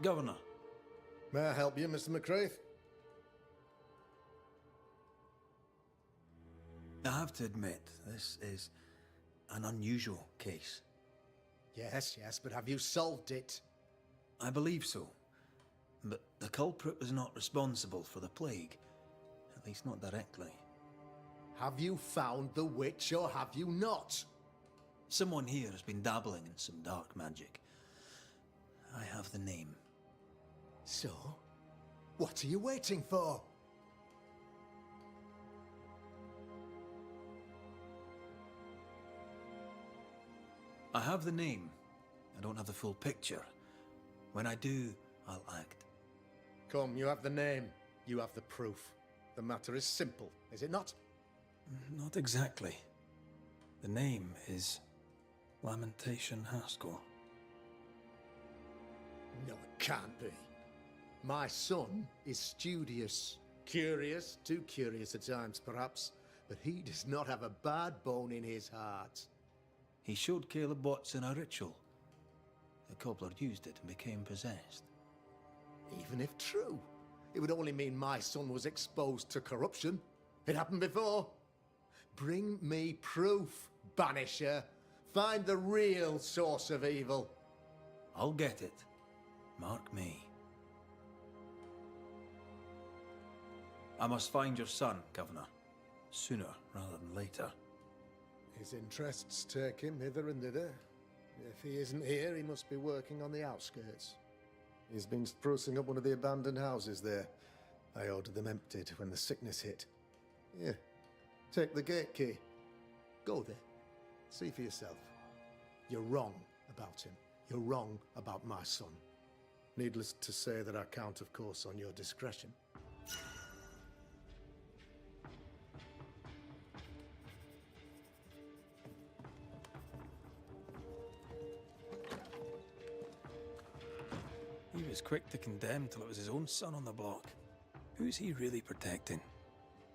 Governor. May I help you, Mr. McCraith? I have to admit, this is an unusual case. Yes, but have you solved it? I believe so. But the culprit was not responsible for the plague. At least not directly. Have you found the witch or have you not? Someone here has been dabbling in some dark magic. I have the name. So? What are you waiting for? I have the name. I don't have the full picture. When I do, I'll act. Come, you have the name. You have the proof. The matter is simple, is it not? Not exactly. The name is Lamentation Haskell. No, it can't be. My son is studious. Curious, too curious at times perhaps, but he does not have a bad bone in his heart. He showed Caleb Watson a ritual. The cobbler used it and became possessed. Even if true, it would only mean my son was exposed to corruption. It happened before. Bring me proof, Banisher. Find the real source of evil. I'll get it. Mark me. I must find your son, Governor. Sooner rather than later. His interests take him hither and thither. If he isn't here, he must be working on the outskirts. He's been sprucing up one of the abandoned houses there. I ordered them emptied when the sickness hit. Here, take the gate key. Go there. See for yourself. You're wrong about him. You're wrong about my son. Needless to say that I count, of course, on your discretion. He was quick to condemn till it was his own son on the block. Who's he really protecting?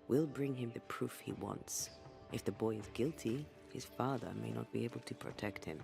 We'll bring him the proof he wants. If the boy is guilty, his father may not be able to protect him.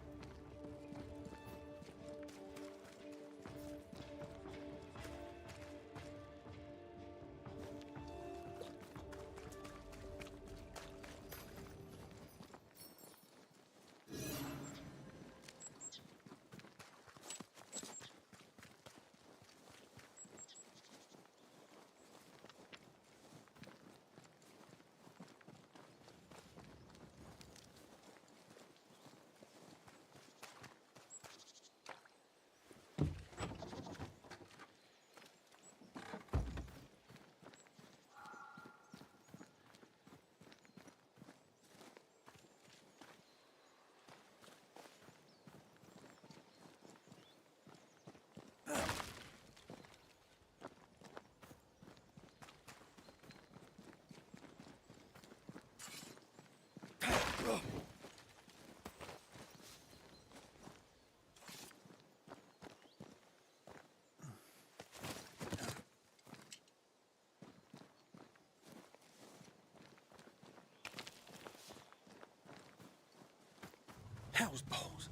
Hell's balls!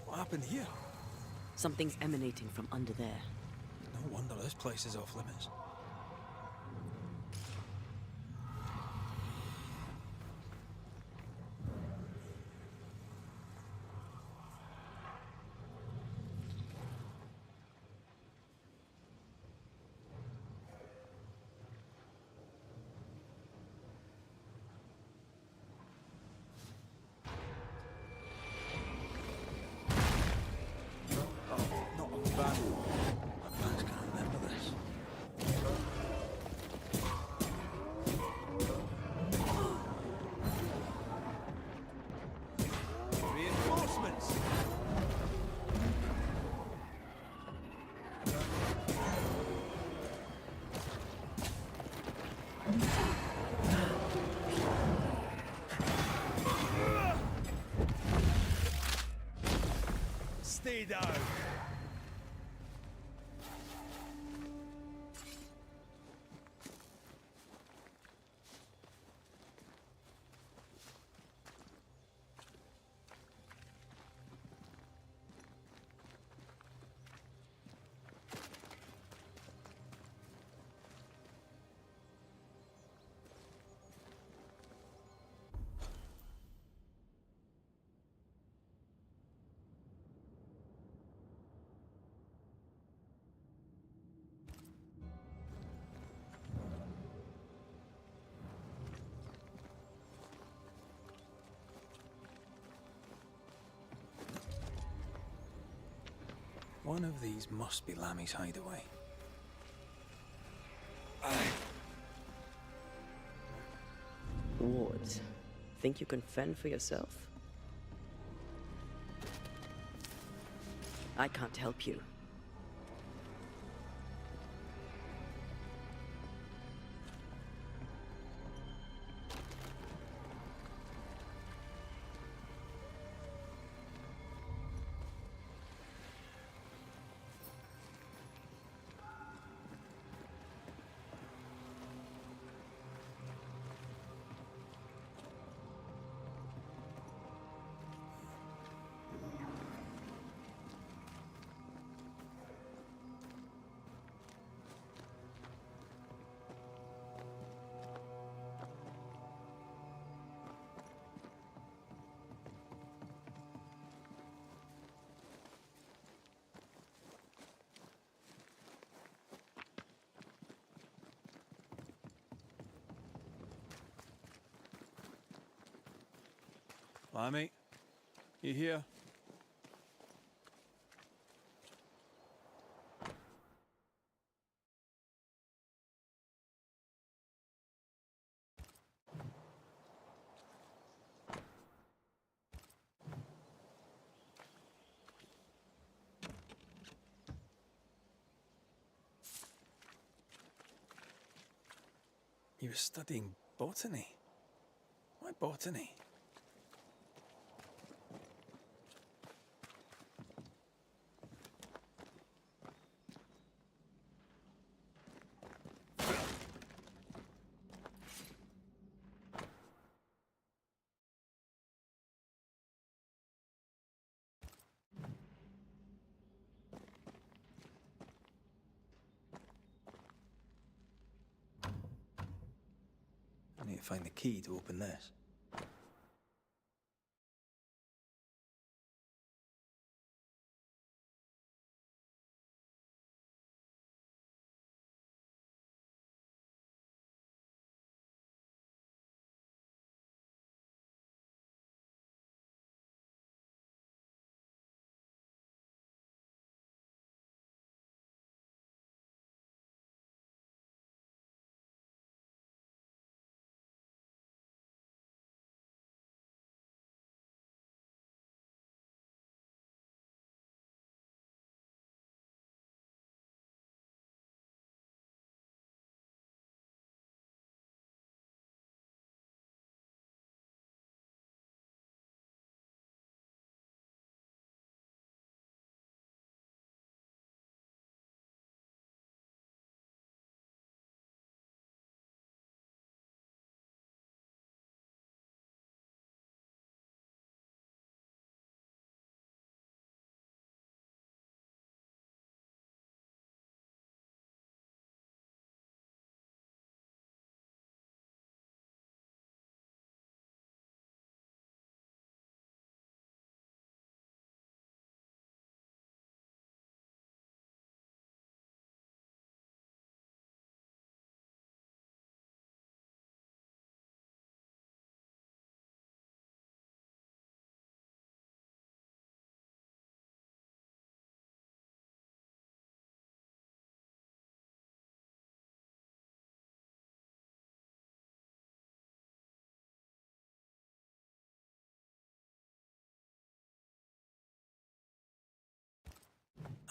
What happened here? Something's emanating from under there. No wonder this place is off limits. Stay down. One of these must be Lammy's hideaway. Wards, think you can fend for yourself? I can't help you. Lammy, you here? You were studying botany? Why botany? I need to find the key to open this.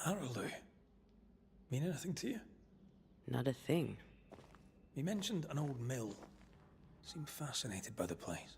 Arrowloo. Mean anything to you? Not a thing. He mentioned an old mill. Seemed fascinated by the place.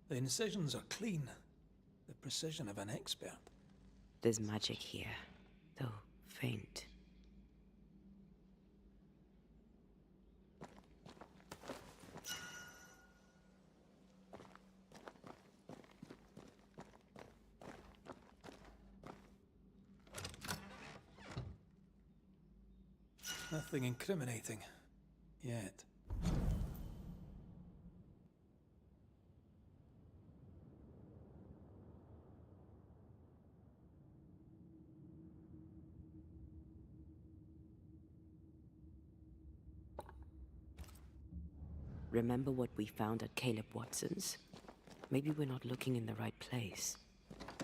The incisions are clean. The precision of an expert. There's magic here, though faint. Nothing incriminating. Yet. Remember what we found at Caleb Watson's? Maybe we're not looking in the right place.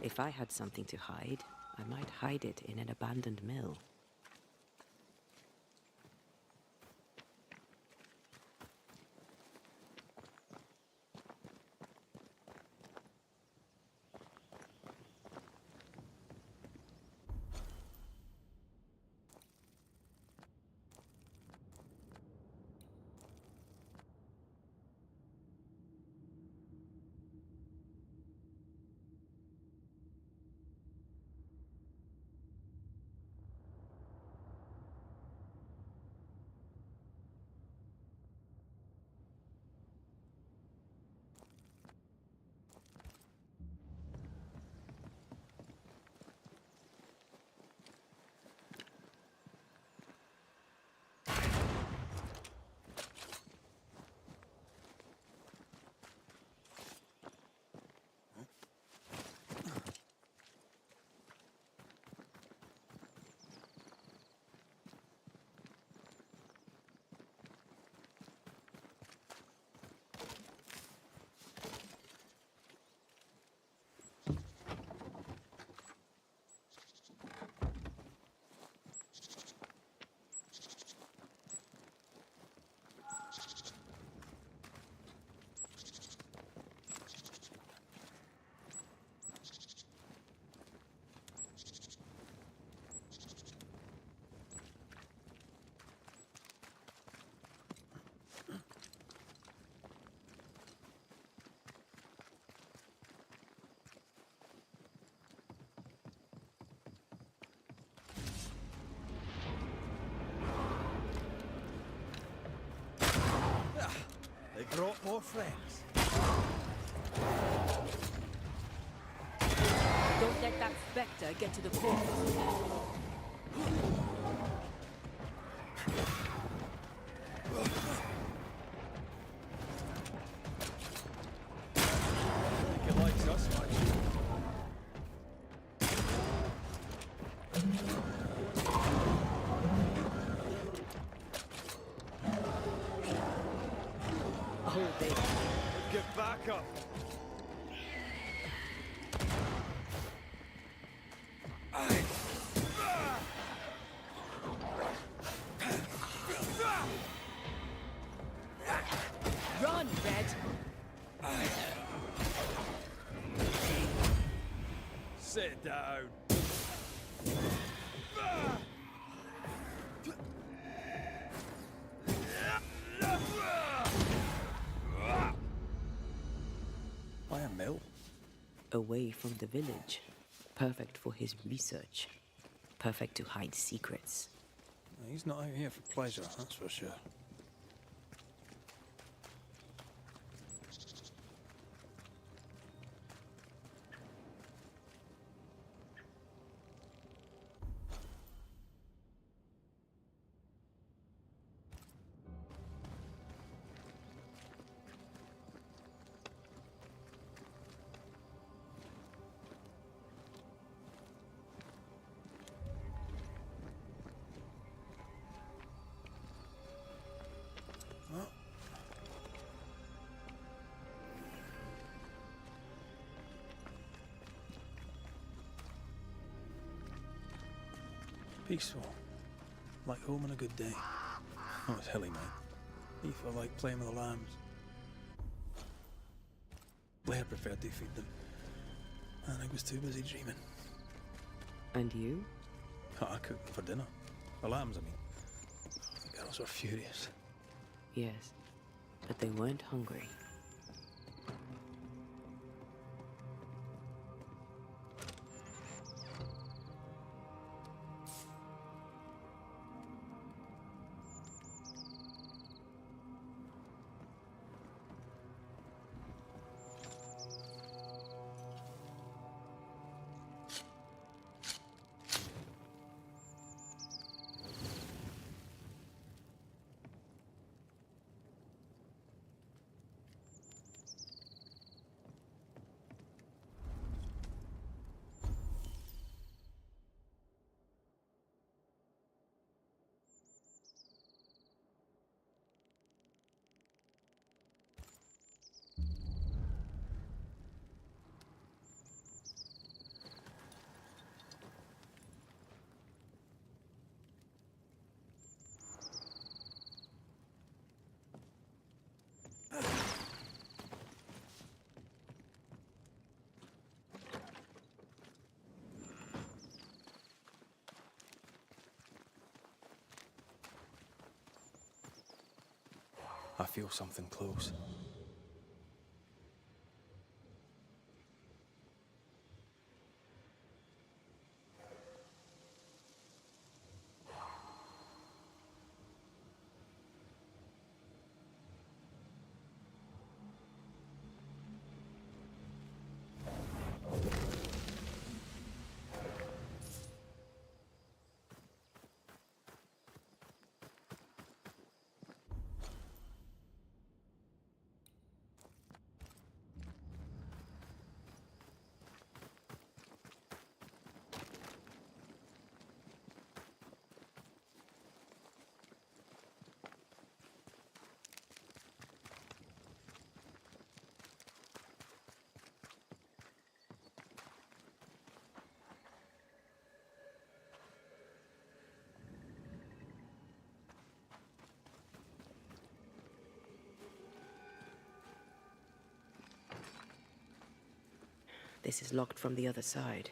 If I had something to hide, I might hide it in an abandoned mill. They brought more friends. Don't let that spectre get to the core. Think it likes us much. Oh, baby. Get back up. Run, Red! Sit down. Why a mill? Away from the village. Perfect for his research. Perfect to hide secrets. He's not out here for pleasure, that's for sure. Peaceful. Like home on a good day. Oh, it's hilly, man. He felt like playing with the lambs. Blair preferred to feed them. And I was too busy dreaming. And you? Oh, I cooked them for dinner. The lambs, I mean. The girls were furious. Yes, but they weren't hungry. I feel something close. This is locked from the other side.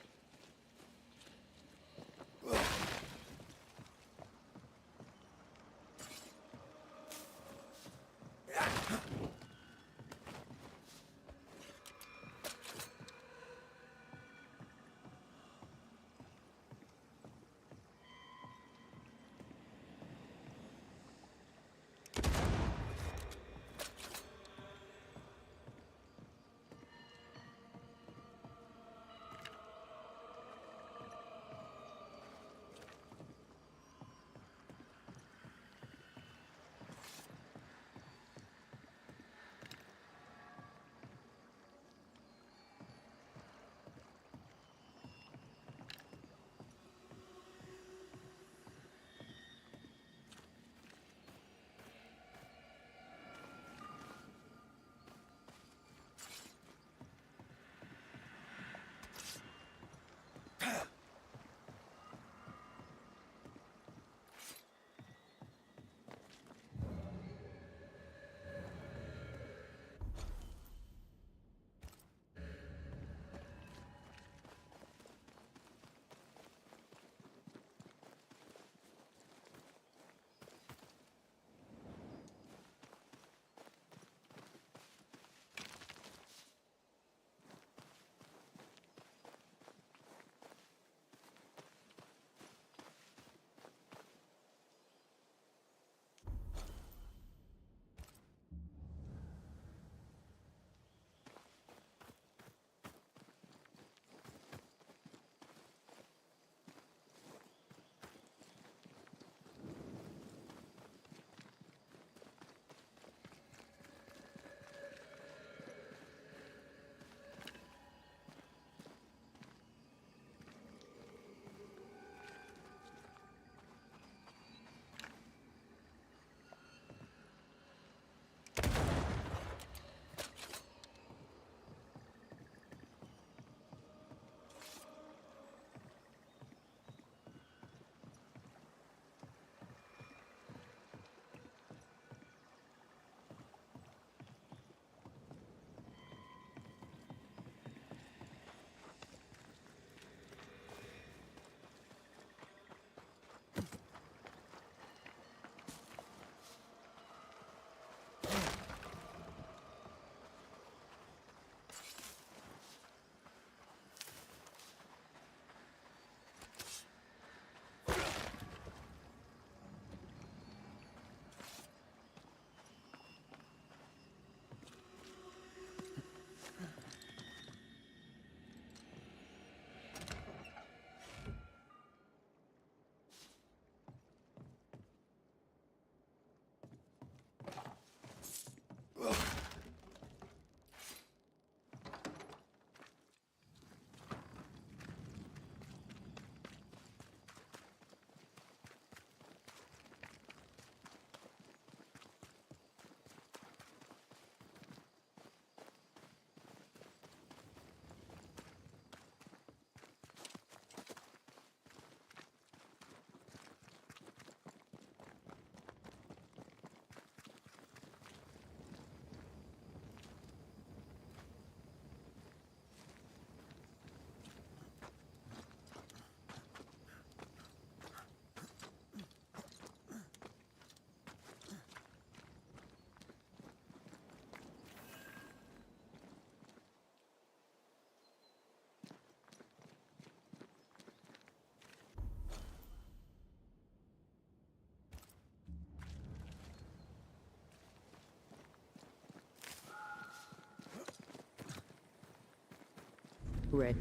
Red.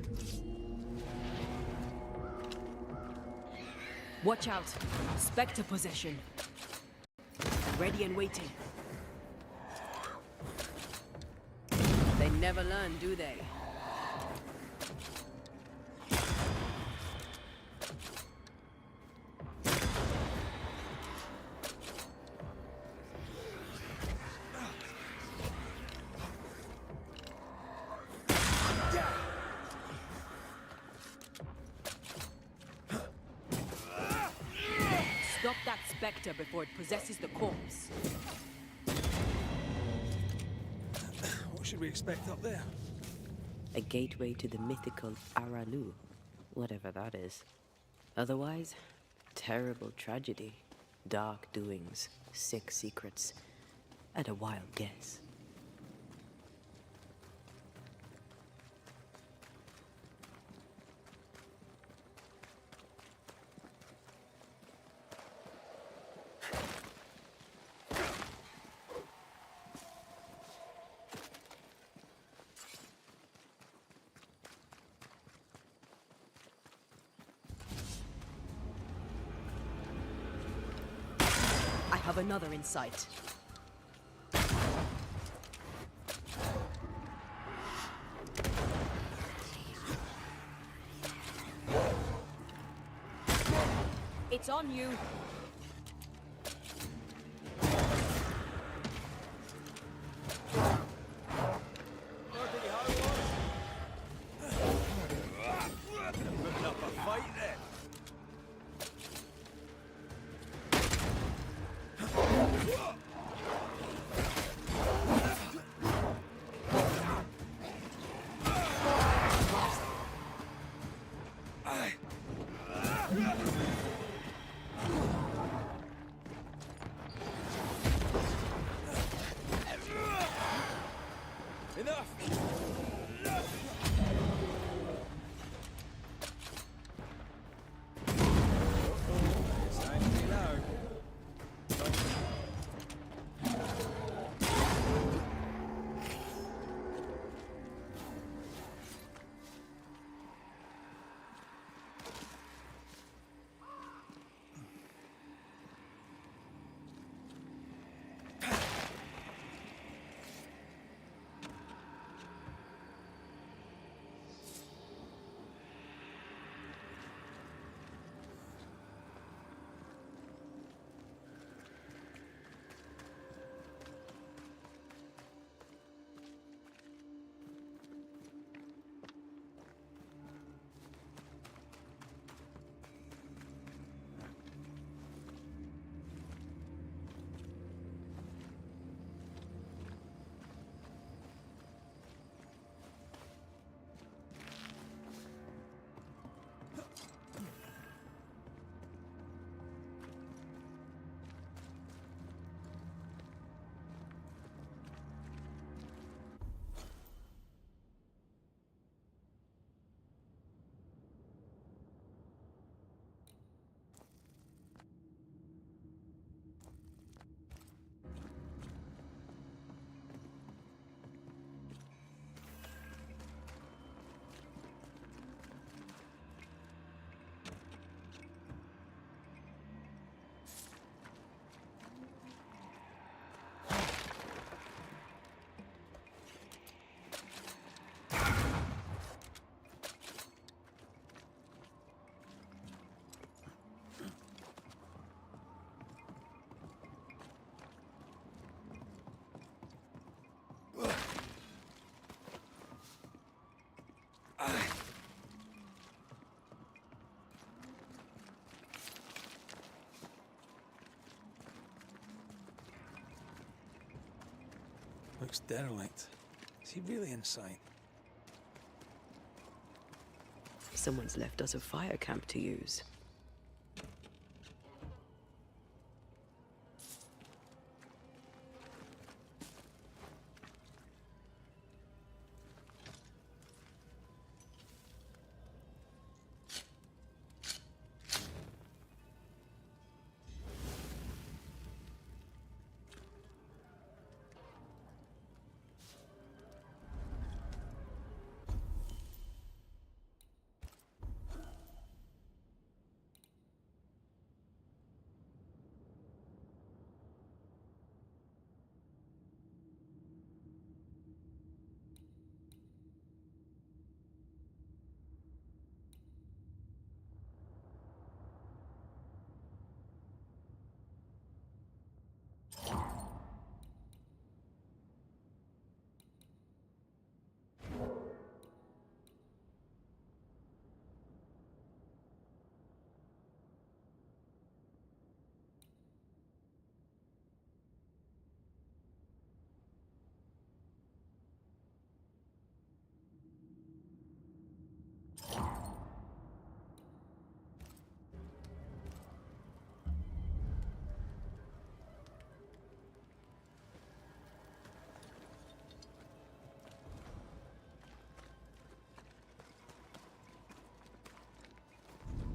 Watch out. Spectre possession. Ready and waiting. They never learn, do they? Stop that spectre before it possesses the corpse. What should we expect up there? A gateway to the mythical Aralu, whatever that is. Otherwise, terrible tragedy, dark doings, sick secrets, at a wild guess. I have another in sight. It's on you. Putting up a fight then. Enough! It's time to be loud. Looks derelict. Is he really inside? Someone's left us a fire camp to use.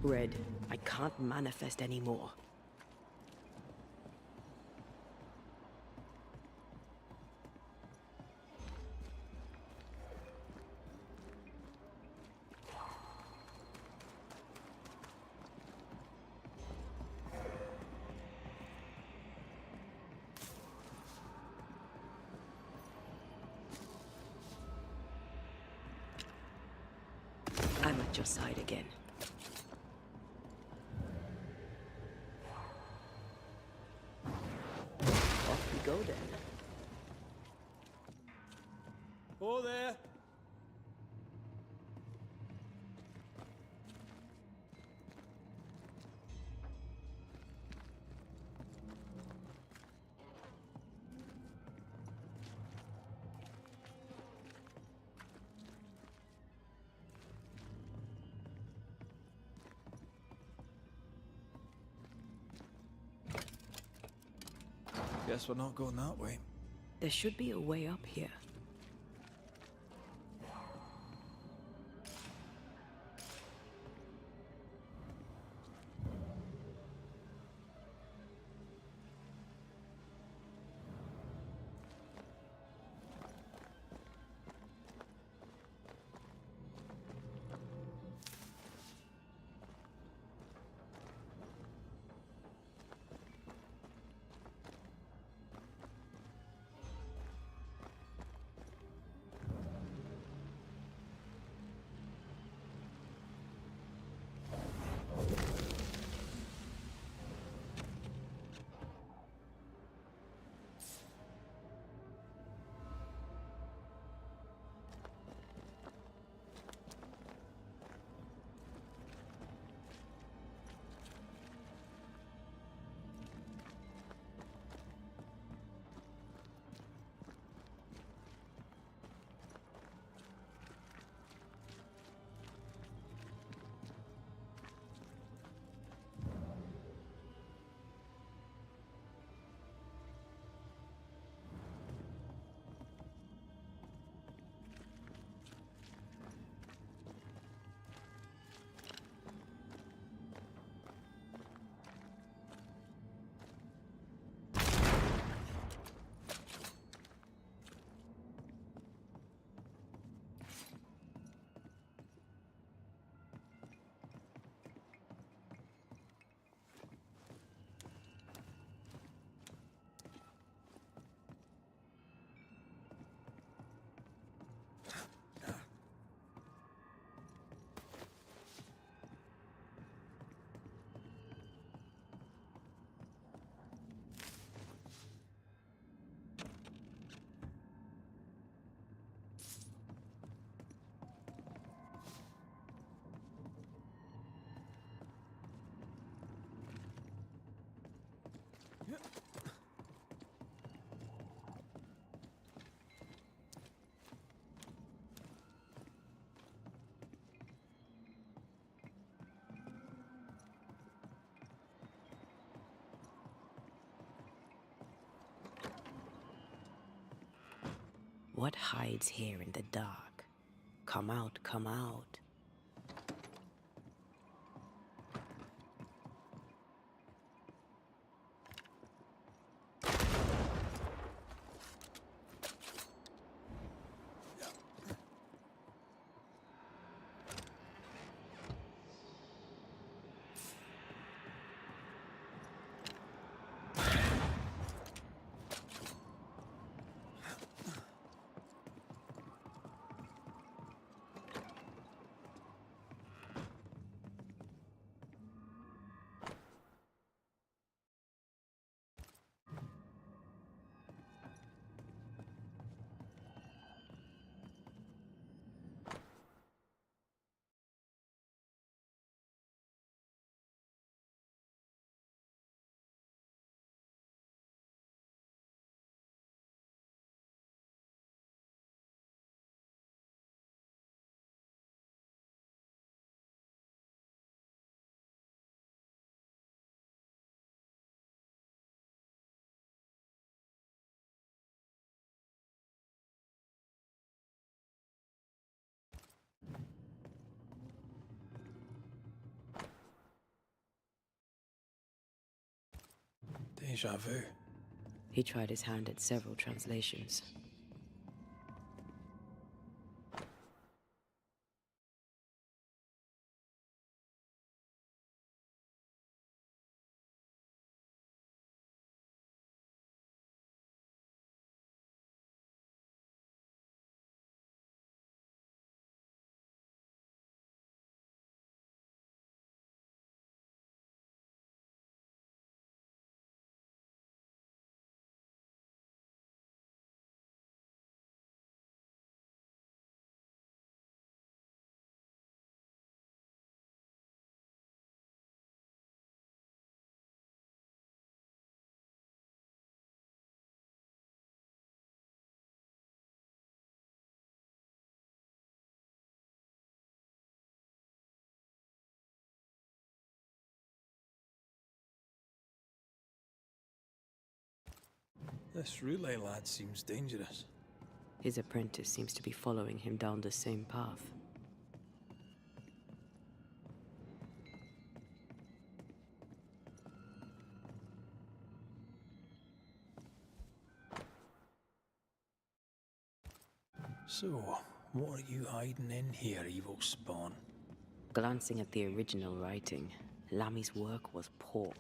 Red, I can't manifest anymore. I'm at your side again. Off we go then. Oh, there. Guess we're not going that way. There should be a way up here. What hides here in the dark? Come out, come out. Deja vu. He tried his hand at several translations. This relay lad seems dangerous. His apprentice seems to be following him down the same path. So, what are you hiding in here, evil spawn? Glancing at the original writing, Lami's work was poor.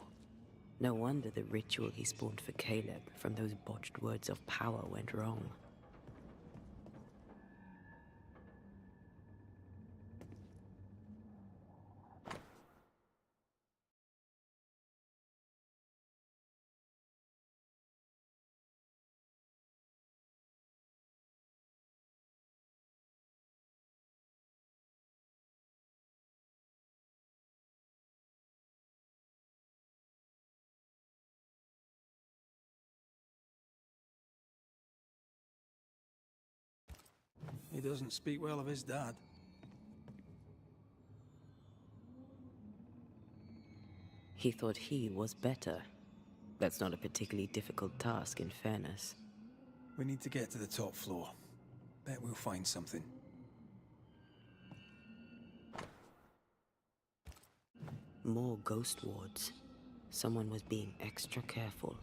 No wonder the ritual he spawned for Caleb from those botched words of power went wrong. He doesn't speak well of his dad. He thought he was better. That's not a particularly difficult task, in fairness. We need to get to the top floor. Bet we'll find something. More ghost wards. Someone was being extra careful.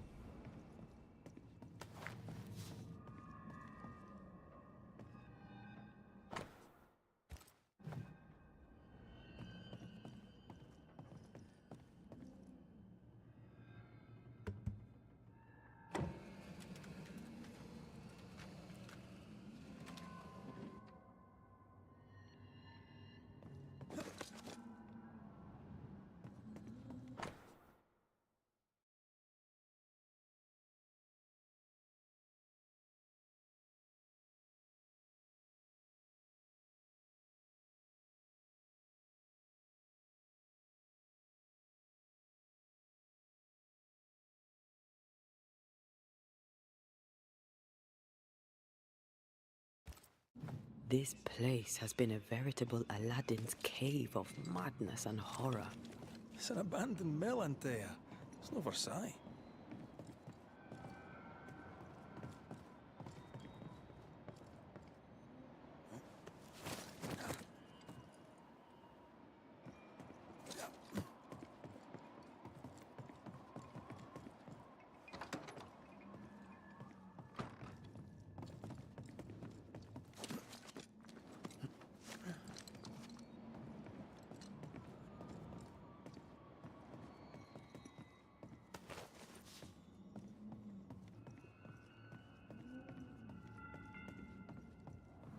This place has been a veritable Aladdin's cave of madness and horror. It's an abandoned mill, Antea. It's no Versailles.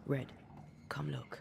Red, come look.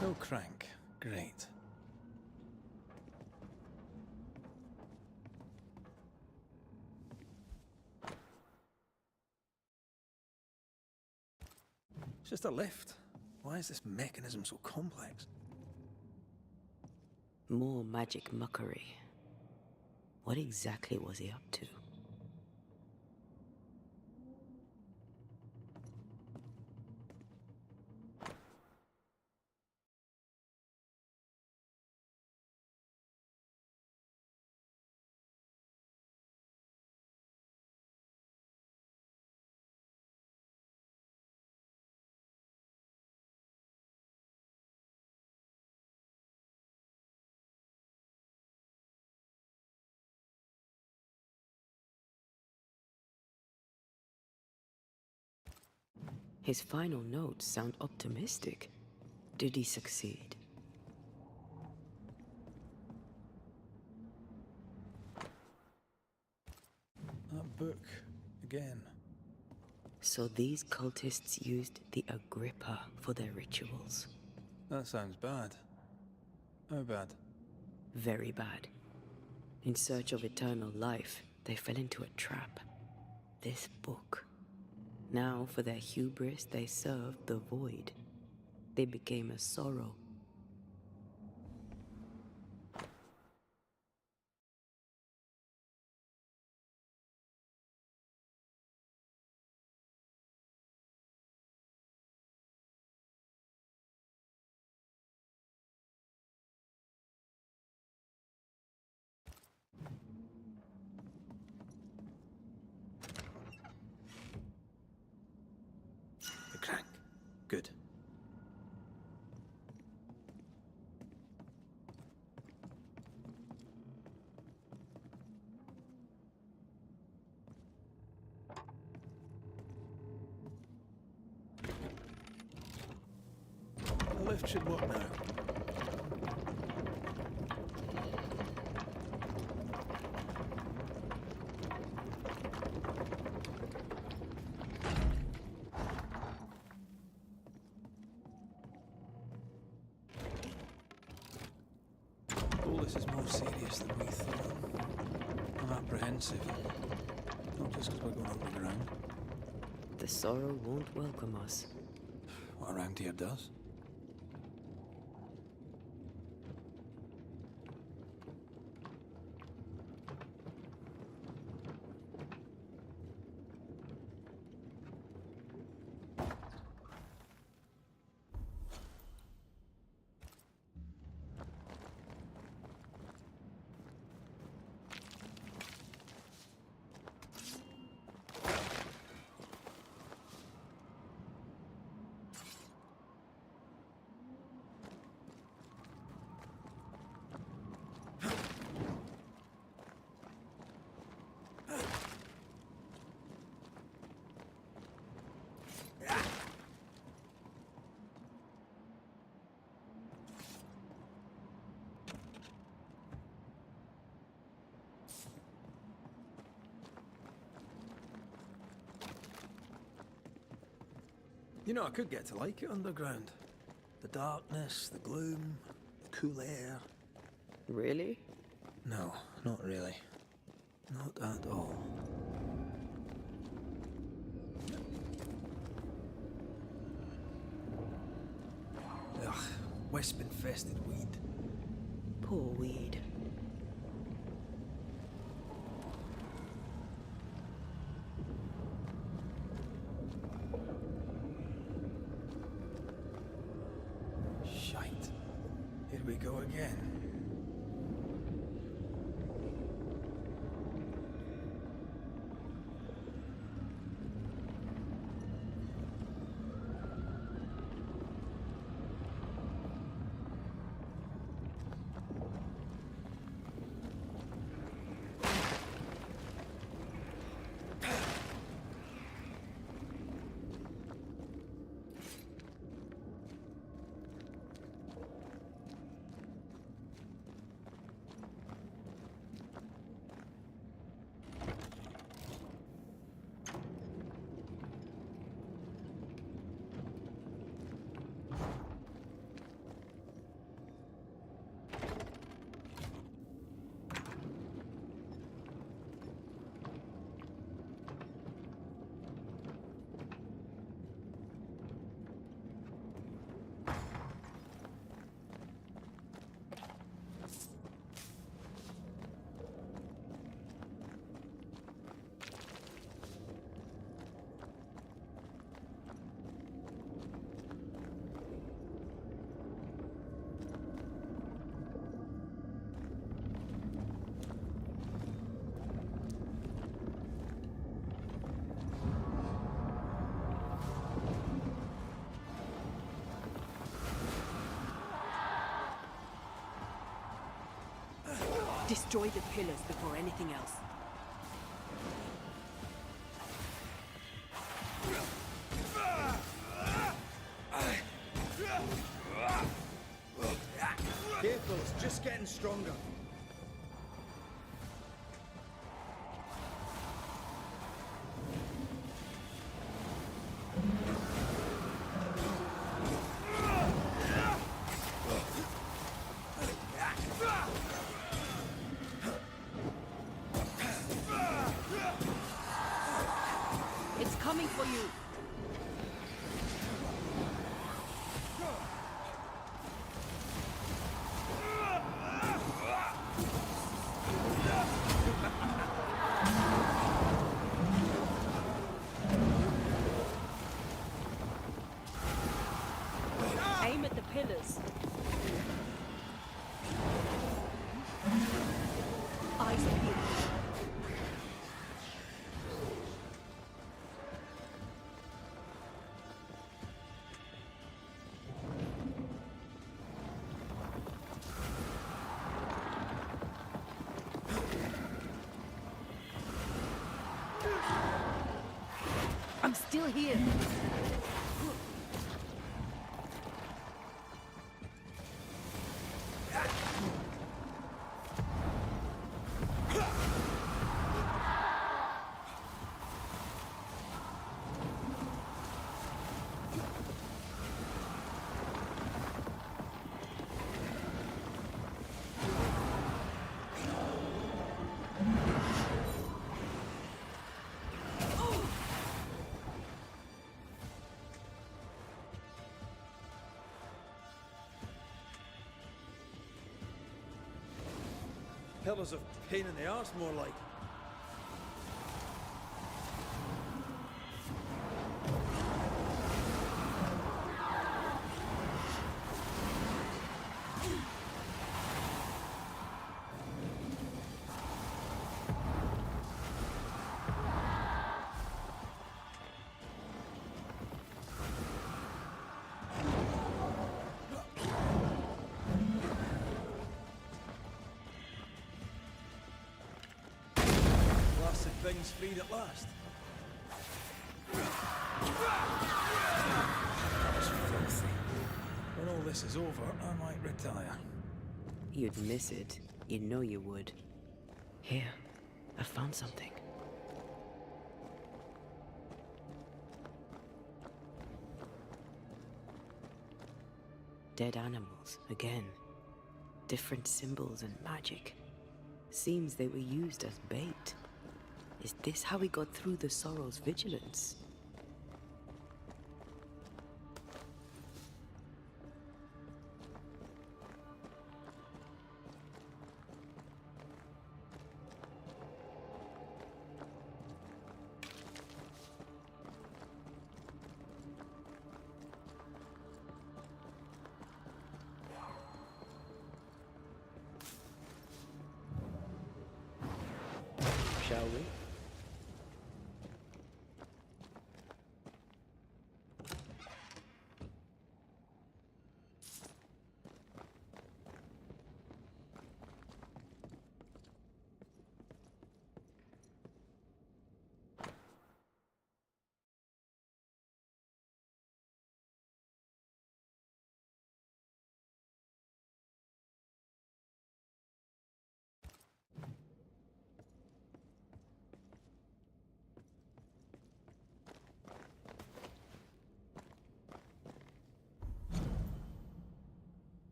No crank. Great. It's just a lift. Why is this mechanism so complex? More magic muckery. What exactly was he up to? His final notes sound optimistic. Did he succeed? That book. Again. So these cultists used the Agrippa for their rituals. That sounds bad. How bad? Very bad. In search of eternal life, they fell into a trap. This book. Now, for their hubris, they served the void. They became a sorrow. The crank. Good. The lift should work now. All this is more serious than we thought. I'm apprehensive. Not just because we're going underground. The sorrow won't welcome us. What around here does. You know, I could get to like it underground. The darkness, the gloom, the cool air. Really? No, not really. Not at all. Ugh, wisp-infested weed. Poor weed. Shite. Here we go again. Destroy the pillars before anything else. Careful, it's just getting stronger. It's coming for you. Aim at the pillars. Eyes peeled. I'm still here. Pillars of pain in the arse, more like. Blasted thing's freed at last. That's filthy. When all this is over, I might retire. You'd miss it. You know you would. Here, I found something. Dead animals, again. Different symbols and magic. Seems they were used as bait. Is this how we got through the Sorrow's vigilance? Shall we?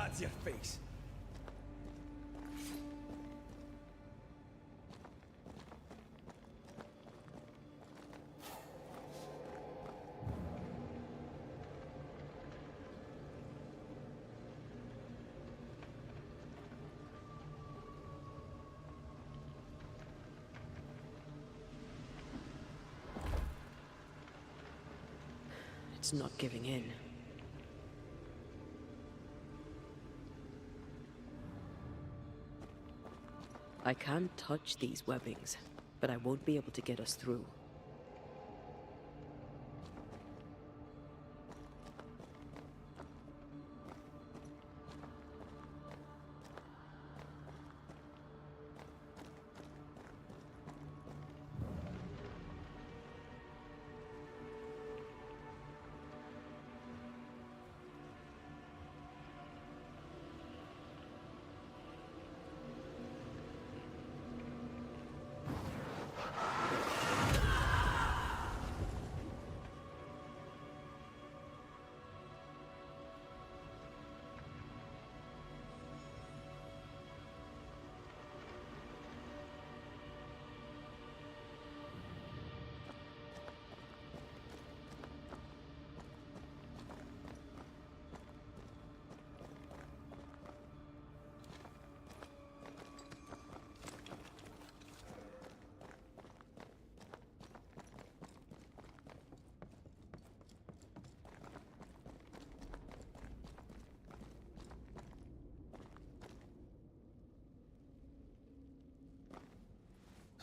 That's your face. It's not giving in. I can't touch these webbings, but I won't be able to get us through.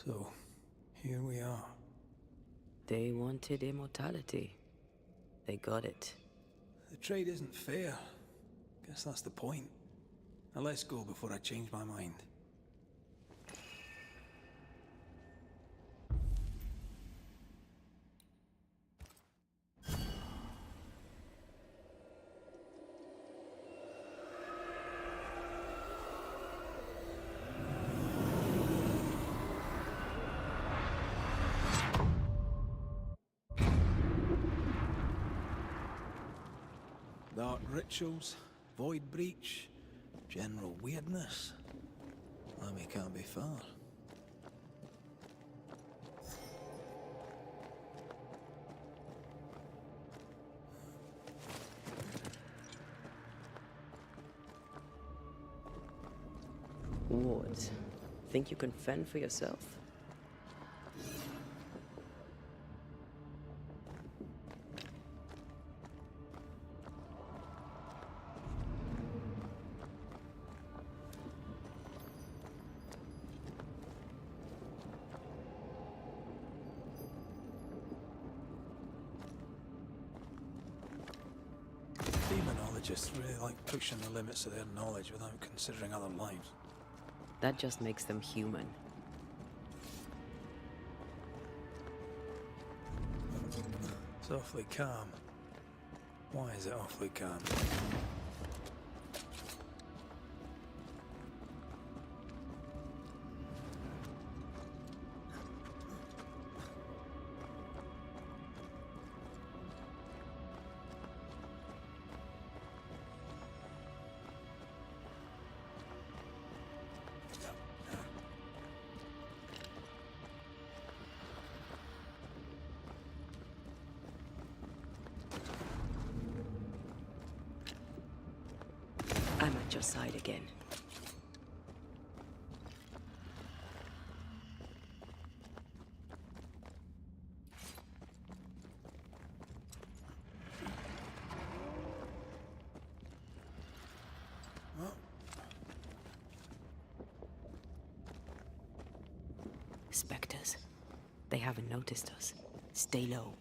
So, here we are. They wanted immortality. They got it. The trade isn't fair. Guess that's the point. Now let's go before I change my mind. Dark rituals, void breach, general weirdness. Lammy can't be far. Wards, think you can fend for yourself? Demonologists really like pushing the limits of their knowledge without considering other lives. That just makes them human. It's awfully calm. Why is it awfully calm? I'm at your side again. Spectres. They haven't noticed us. Stay low.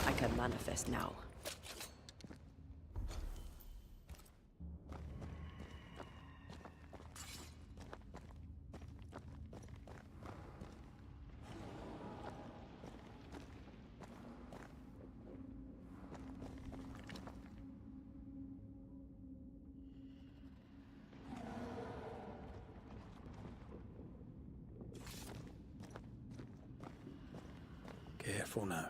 I can manifest now. for now.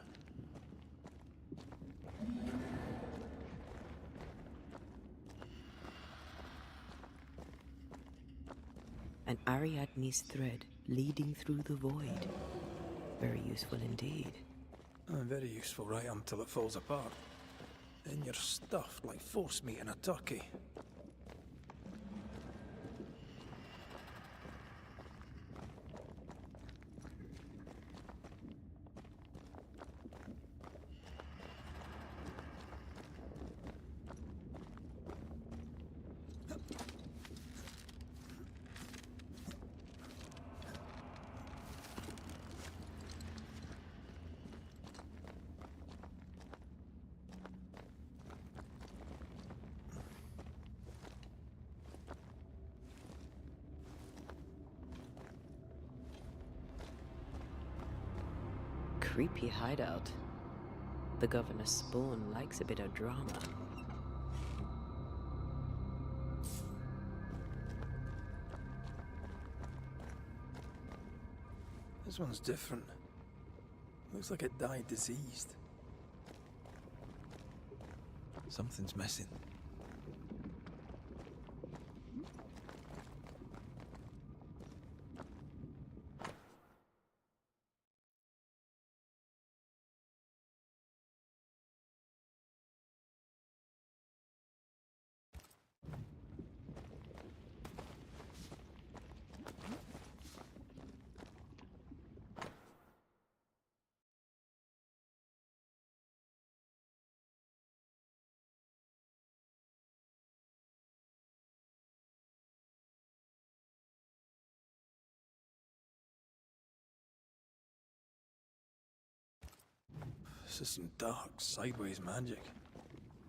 An Ariadne's thread leading through the void. Very useful indeed. Very useful right until it falls apart. Then you're stuffed like force meat in a turkey. Creepy hideout. The governor's spawn likes a bit of drama. This one's different. Looks like it died diseased. Something's missing. This is some dark, sideways magic.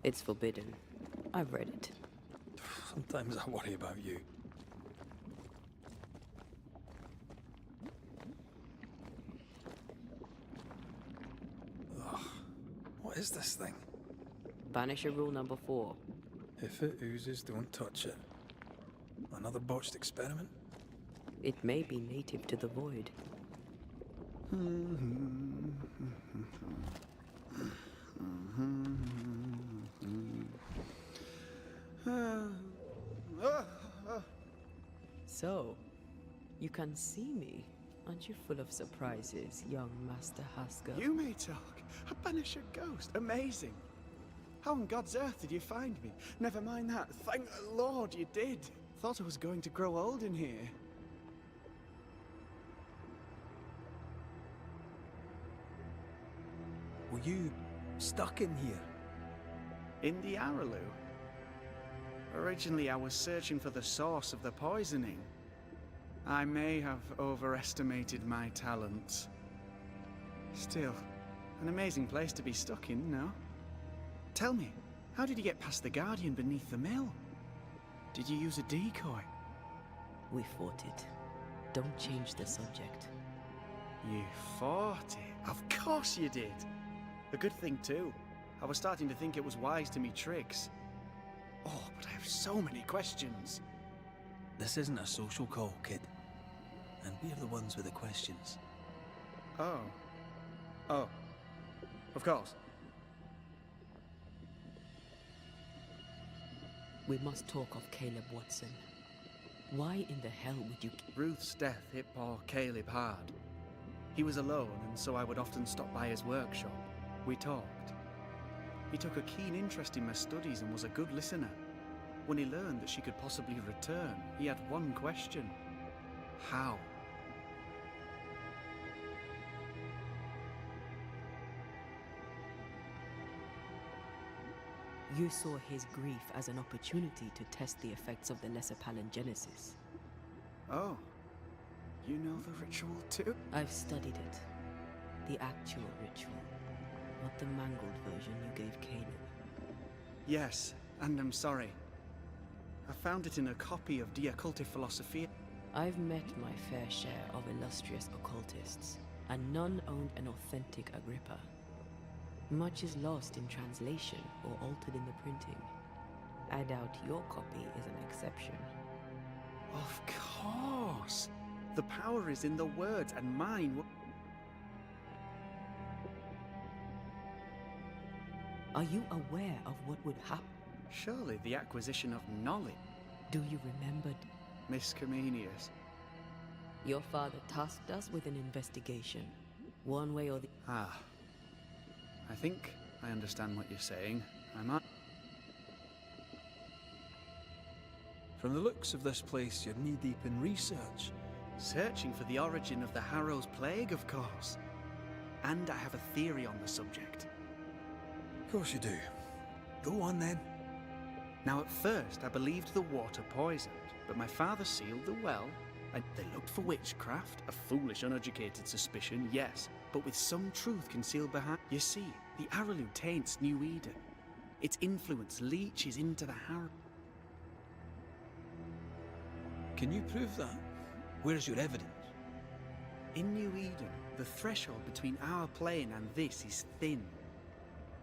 It's forbidden. I've read it. Sometimes I worry about you. Ugh. What is this thing? Banisher rule number 4. If it oozes, don't touch it. Another botched experiment? It may be native to the void. So, you can see me. Aren't you full of surprises, young Master Haskell? You may talk. A Banisher ghost. Amazing. How on God's earth did you find me? Never mind that. Thank the Lord you did. Thought I was going to grow old in here. Were you stuck in here? In the Araloo? Originally, I was searching for the source of the poisoning. I may have overestimated my talents. Still, an amazing place to be stuck in, no? Tell me, how did you get past the Guardian beneath the mill? Did you use a decoy? We fought it. Don't change the subject. You fought it? Of course you did! A good thing, too. I was starting to think it was wise to me tricks. Oh, but I have so many questions. This isn't a social call, kid. And we're the ones with the questions. Oh. Oh. Of course. We must talk of Caleb Watson. Why in the hell would you... Ruth's death hit poor Caleb hard. He was alone, and so I would often stop by his workshop. We talked. He took a keen interest in my studies and was a good listener. When he learned that she could possibly return, he had one question. How? You saw his grief as an opportunity to test the effects of the lesser palingenesis. Oh. You know the ritual too? I've studied it. The actual ritual. Not the mangled version you gave Caleb. Yes, and I'm sorry. I found it in a copy of De Occulti Philosophia. I've met my fair share of illustrious occultists, and none owned an authentic Agrippa. Much is lost in translation or altered in the printing. I doubt your copy is an exception. Of course! The power is in the words, and mine Are you aware of what would happen? Surely the acquisition of knowledge. Do you remember? Miss Comenius. Your father tasked us with an investigation. One way or the... Ah. I think I understand what you're saying. I might... From the looks of this place, you're knee-deep in research. Searching for the origin of the Harrow's Plague, of course. And I have a theory on the subject. Of course you do. Go on then. Now, at first, I believed the water poisoned, but my father sealed the well, and they looked for witchcraft, a foolish, uneducated suspicion, yes, but with some truth concealed behind. You see, the Araloo taints New Eden. Its influence leaches into the Harrow. Can you prove that? Where's your evidence? In New Eden, the threshold between our plane and this is thin.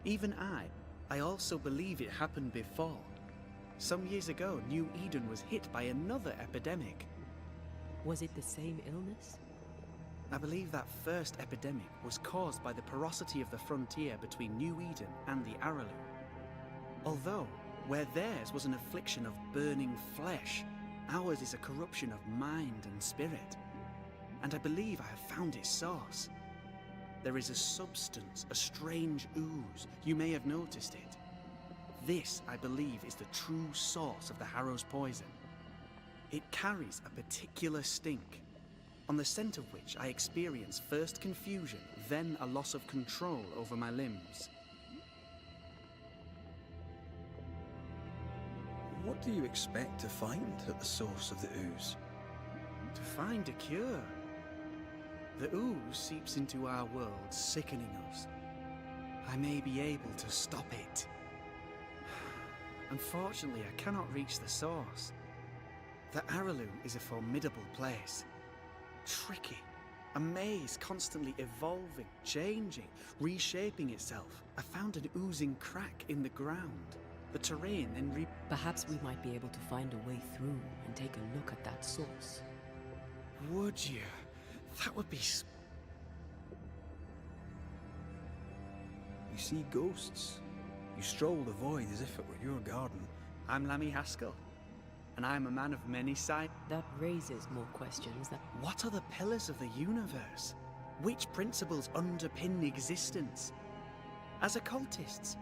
Even I also believe it happened before. Some years ago, New Eden was hit by another epidemic. Was it the same illness? I believe that first epidemic was caused by the porosity of the frontier between New Eden and the Araloo. Although, where theirs was an affliction of burning flesh, ours is a corruption of mind and spirit. And I believe I have found its source. There is a substance, a strange ooze. You may have noticed it. This, I believe, is the true source of the Harrow's poison. It carries a particular stink, on the scent of which I experience first confusion, then a loss of control over my limbs. What do you expect to find at the source of the ooze? To find a cure. The ooze seeps into our world, sickening us. I may be able to stop it. Unfortunately, I cannot reach the source. The Araloo is a formidable place. Tricky. A maze constantly evolving, changing, reshaping itself. I found an oozing crack in the ground. The terrain then Perhaps we might be able to find a way through and take a look at that source. Would you? That would be... You see ghosts. You stroll the void as if it were your garden. I'm Lammy Haskell, and I'm a man of many sides. That raises more questions than... What are the pillars of the universe? Which principles underpin existence? As occultists,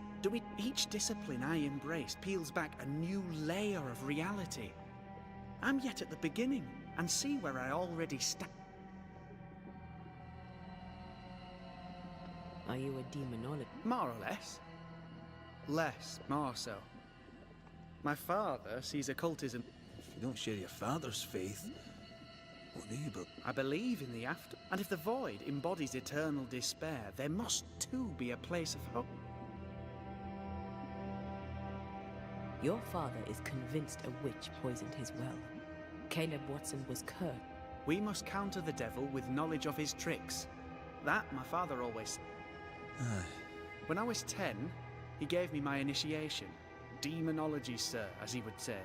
each discipline I embrace peels back a new layer of reality. I'm yet at the beginning, and see where I already stand. Are you a demonologist? More or less. Less, more so. My father sees occultism. If you don't share your father's faith, what do you believe? I believe in the after. And if the void embodies eternal despair, there must too be a place of hope. Your father is convinced a witch poisoned his well. Caleb Watson was cursed. We must counter the devil with knowledge of his tricks. That my father always... When I was 10, he gave me my initiation. Demonology, sir, as he would say.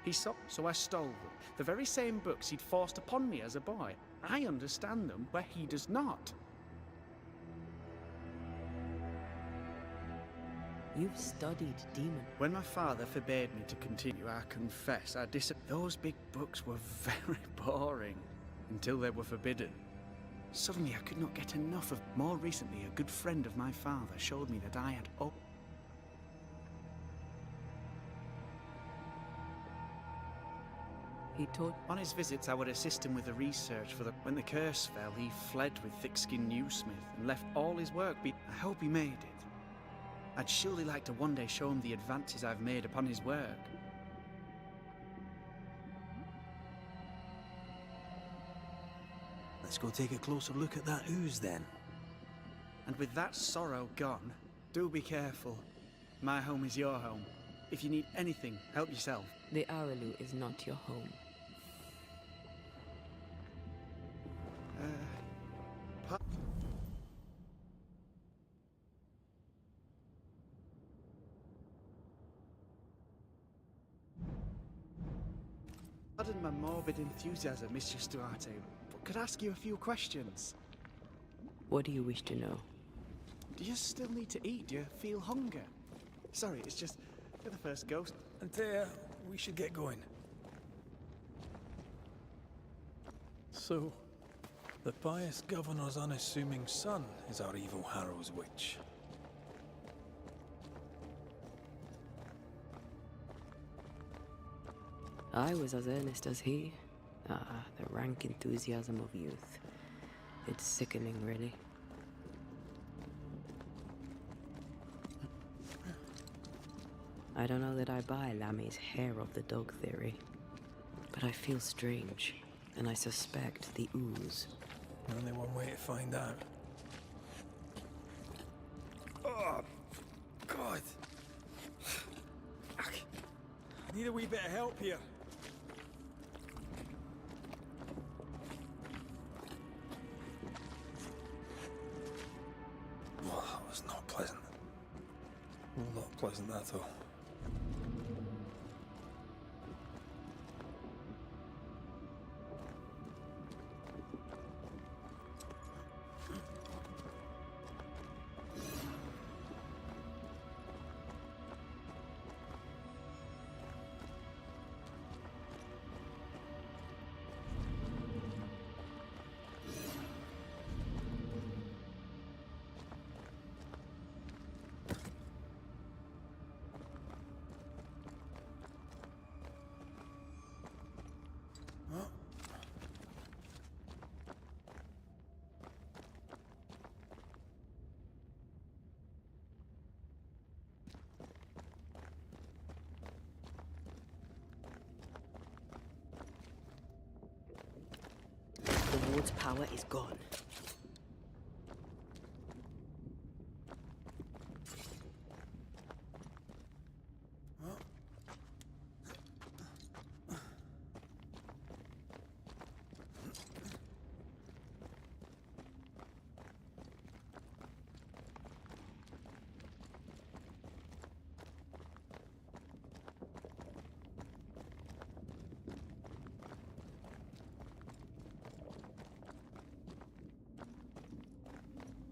He saw, so I stole them. The very same books he'd forced upon me as a boy. I understand them where he does not. You've studied demon. When my father forbade me to continue, I confess, those big books were very boring until they were forbidden. Suddenly I could not get enough of... More recently, a good friend of my father showed me that I had... He taught... On his visits, I would assist him with the research for the... When the curse fell, he fled with thick-skinned Newsmith and left all his work be... I hope he made it. I'd surely like to one day show him the advances I've made upon his work. Let's go take a closer look at that ooze then. And with that sorrow gone, do be careful. My home is your home. If you need anything, help yourself. The Araloo is not your home. Pardon my morbid enthusiasm, Mistress Duarte, but could I ask you a few questions? What do you wish to know? Do you still need to eat? Do you feel hunger? Sorry, it's just... You're the first ghost. Antea, we should get going. So, the pious governor's unassuming son is our evil Harrow's witch. I was as earnest as he. Ah, the rank enthusiasm of youth. It's sickening, really. I don't know that I buy Lammy's hair of the dog theory, but I feel strange, and I suspect the ooze. Only one way to find out. Oh, God. I need a wee bit of help here. Well, that was not pleasant. Well, not pleasant at all. The ward's power is gone.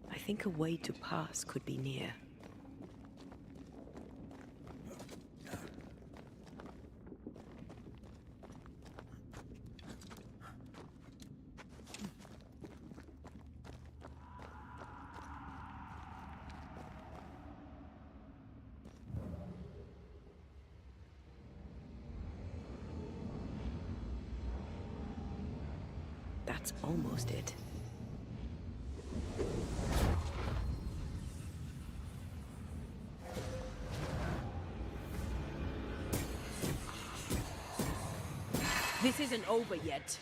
I think a way to pass could be near. That's almost it. This isn't over yet.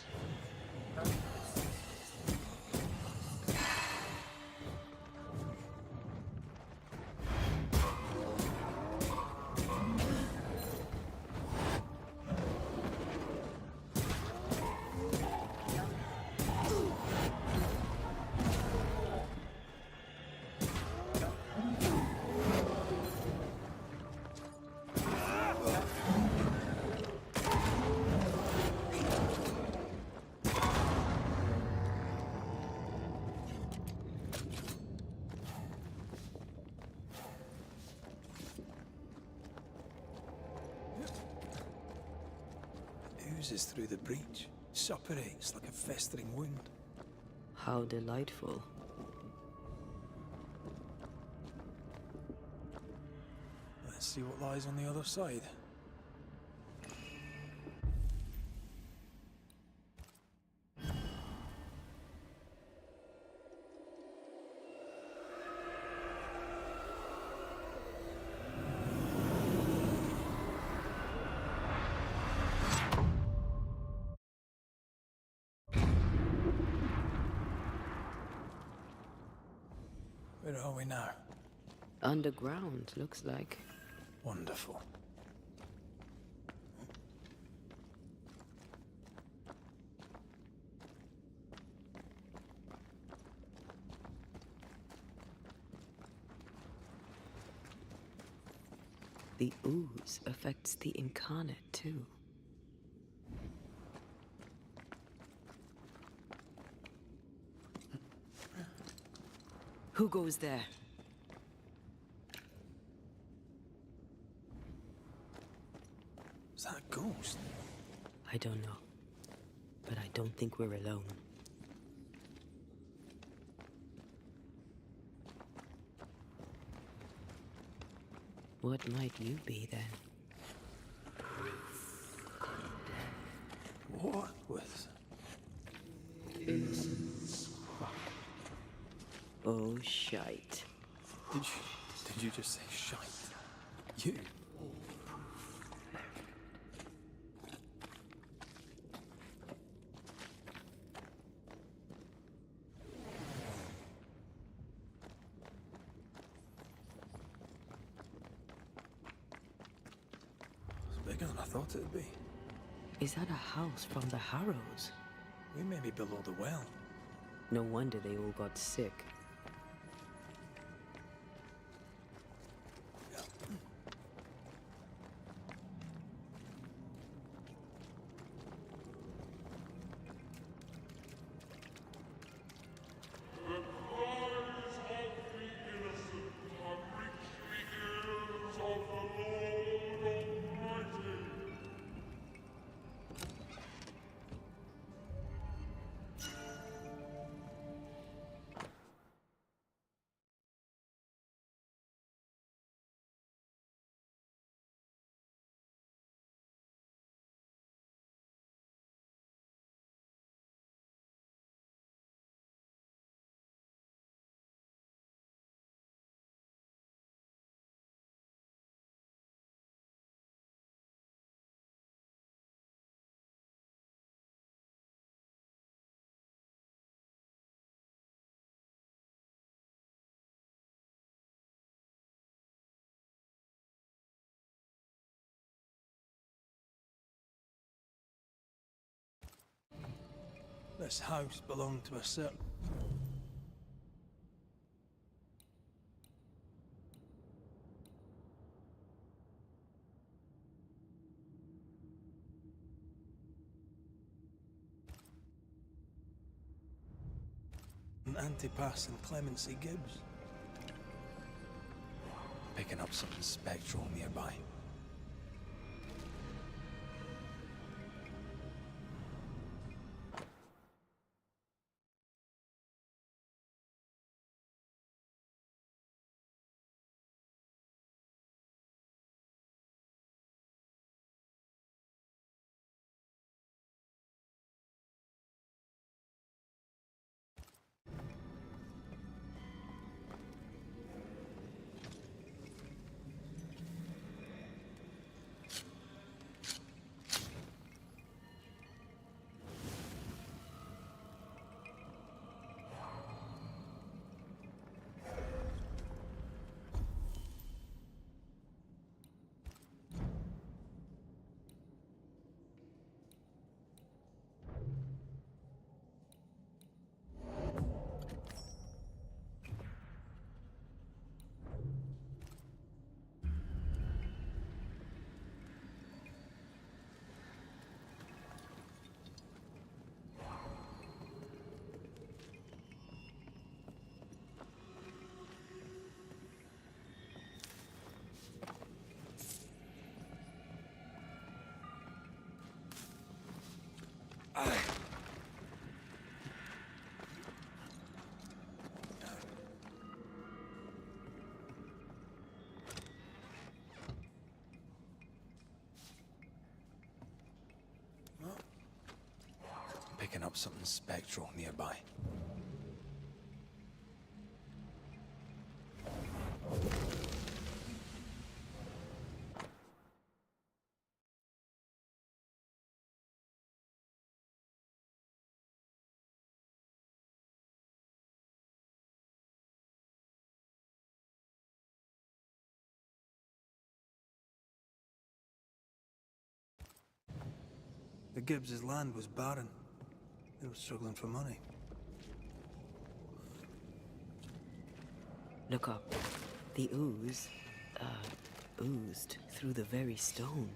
Oozes through the breach, suppurates like a festering wound. How delightful. Let's see what lies on the other side. Where are we now? Underground, looks like. Wonderful. The ooze affects the incarnate, too. Who goes there? ghost? I don't know. But I don't think we're alone. What might you be then? What was... Oh, shite. Did you just say shite? You? It's bigger than I thought it'd be. Is that a house from the Harrows? We may be below the well. No wonder they all got sick. This house belonged to a certain... Antipas and Clemency Gibbs. Picking up something spectral nearby. Picking up something spectral nearby. The Gibbs' land was barren. They were struggling for money. Look up. The ooze, oozed through the very stone.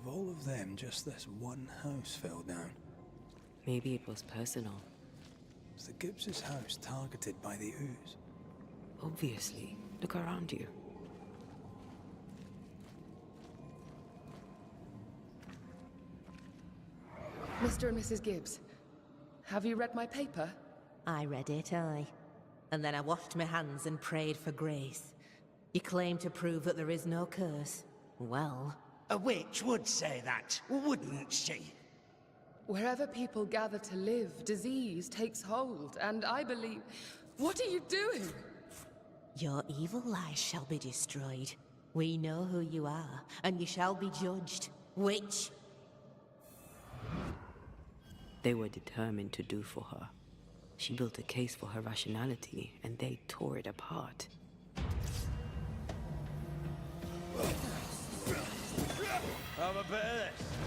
of all of them, just this one house fell down. Maybe it was personal. Was the Gibbs' house targeted by the ooze? Obviously. Look around you. Mr. and Mrs. Gibbs, have you read my paper? I read it, aye. And then I washed my hands and prayed for grace. You claim to prove that there is no curse. Well, A witch would say that, wouldn't she? Wherever people gather to live, disease takes hold, and I believe... What are you doing? your evil lies shall be destroyed. We know who you are, and you shall be judged. Witch! They were determined to do for her. She built a case for her rationality, and they tore it apart. Have a bit of this.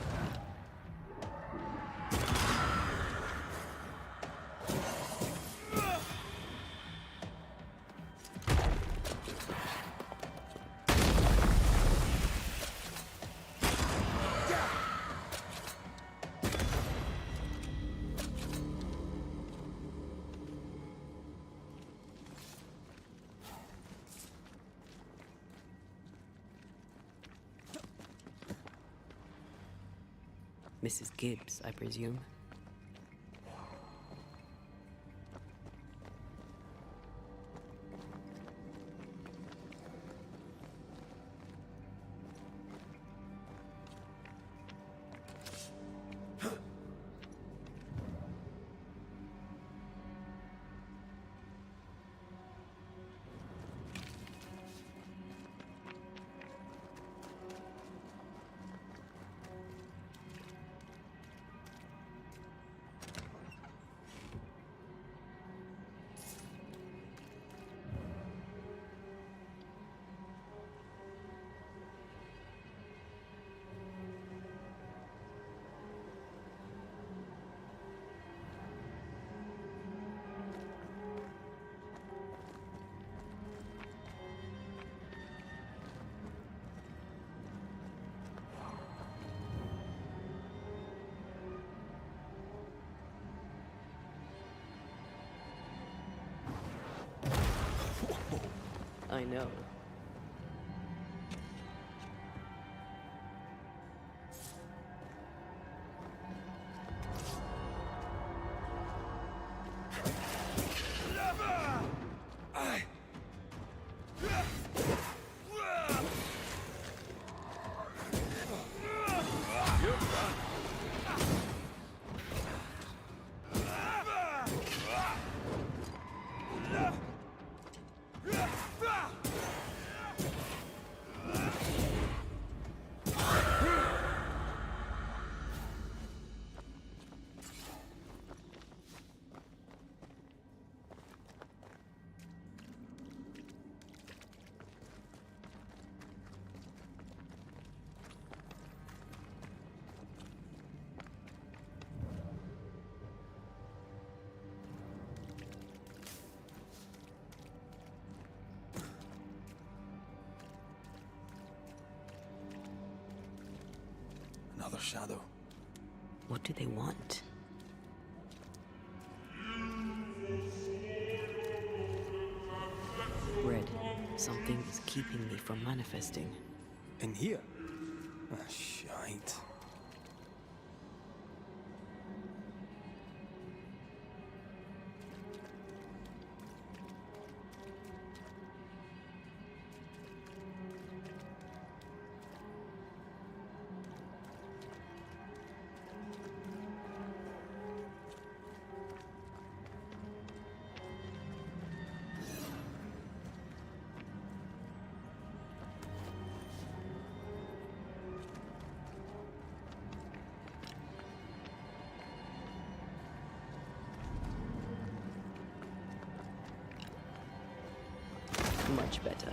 Mrs. Gibbs, I presume. I know. Another shadow. What do they want? Red, something is keeping me from manifesting. In here? Ah, shite. Much better.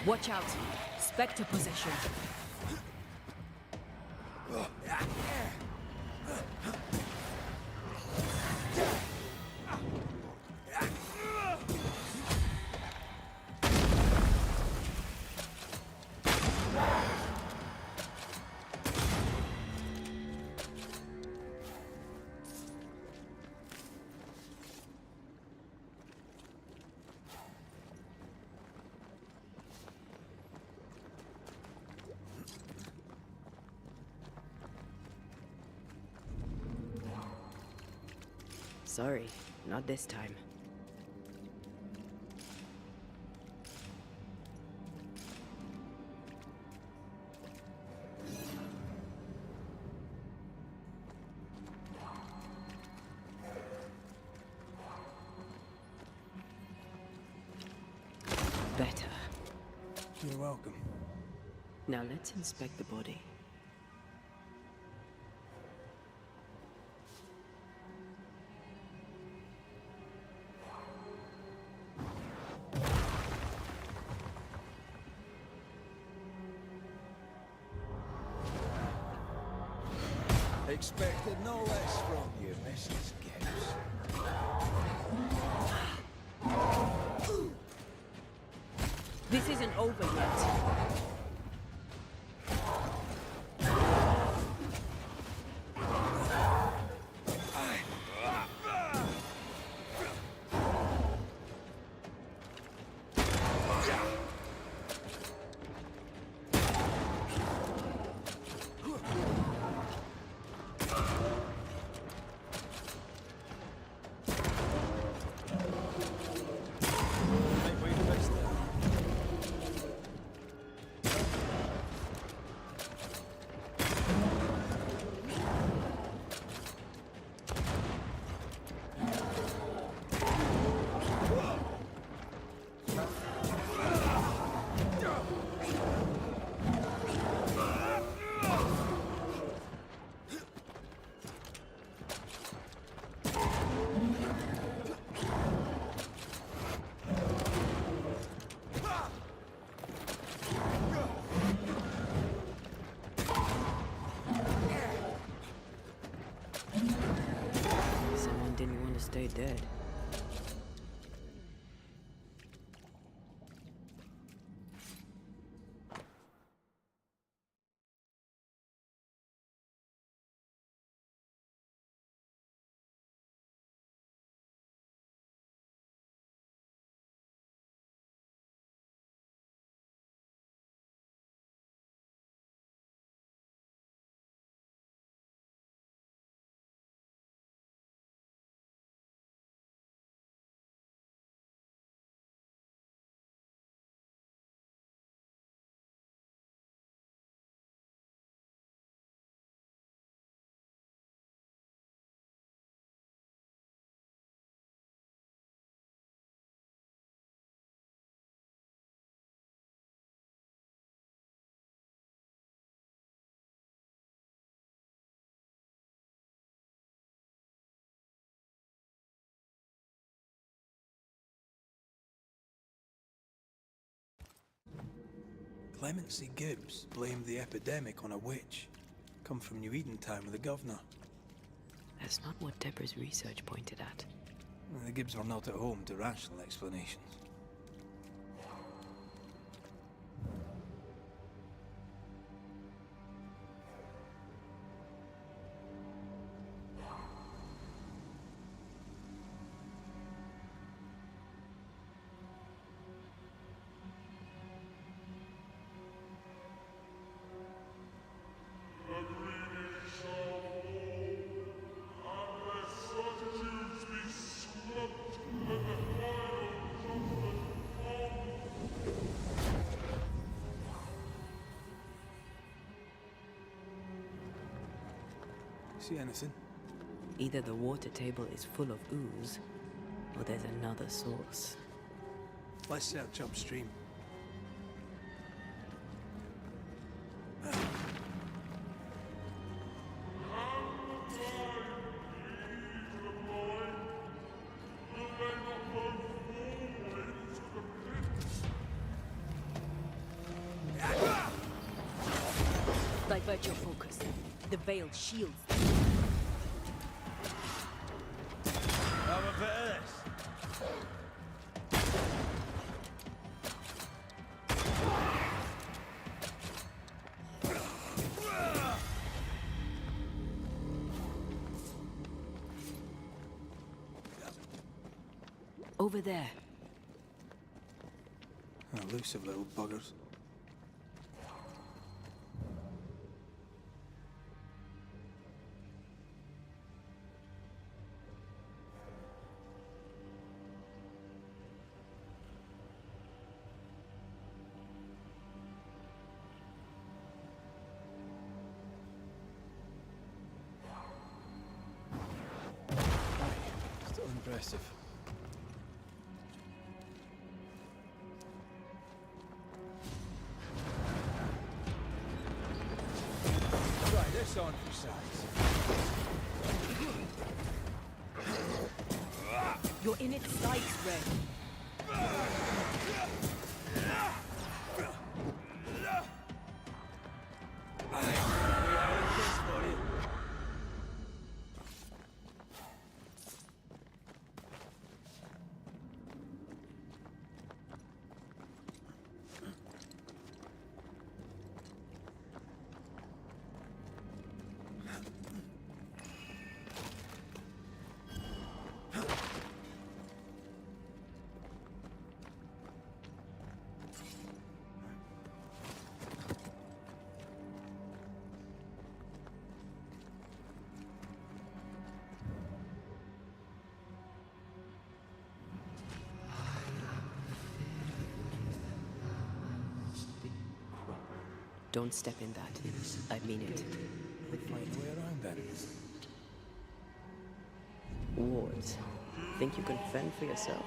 Watch out! Spectre possession. Sorry, not this time. Better. You're welcome. Now let's inspect the body. Expected no less from you, Mrs. Gibbs. This isn't over yet. Make way to fix that. Someone didn't want to stay dead. Clemency Gibbs blamed the epidemic on a witch. Come from New Eden Town with the governor. That's not what Deborah's research pointed at. The Gibbs were not at home to rational explanations. See anything? Either the water table is full of ooze, or there's another source. Let's search upstream. Divert your focus. The veil shields. Have a bit of this. Over there. Elusive little buggers. impressive. Try this on for size. You're in its sights, Red. Don't step in that. I mean it. We'll find a way around that. Wards, think you can fend for yourself?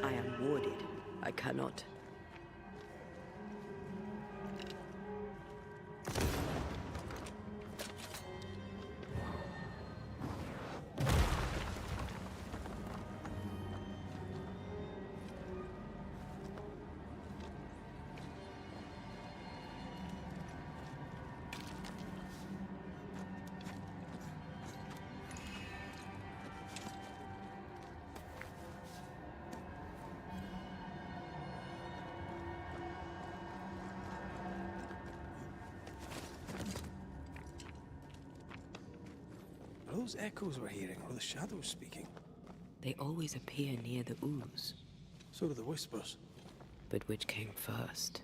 I am warded. I cannot. Are those echoes we're hearing, or the shadows speaking? They always appear near the ooze. So do the whispers. But which came first?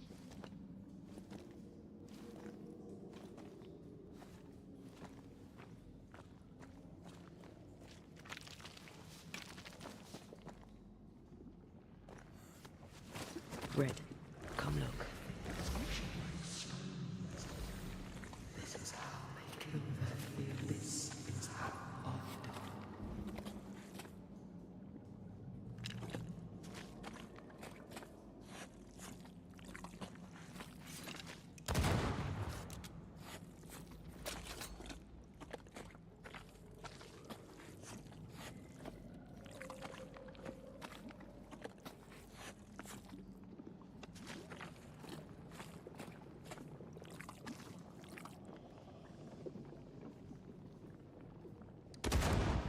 Red, come look. This is how I feel. This is how often.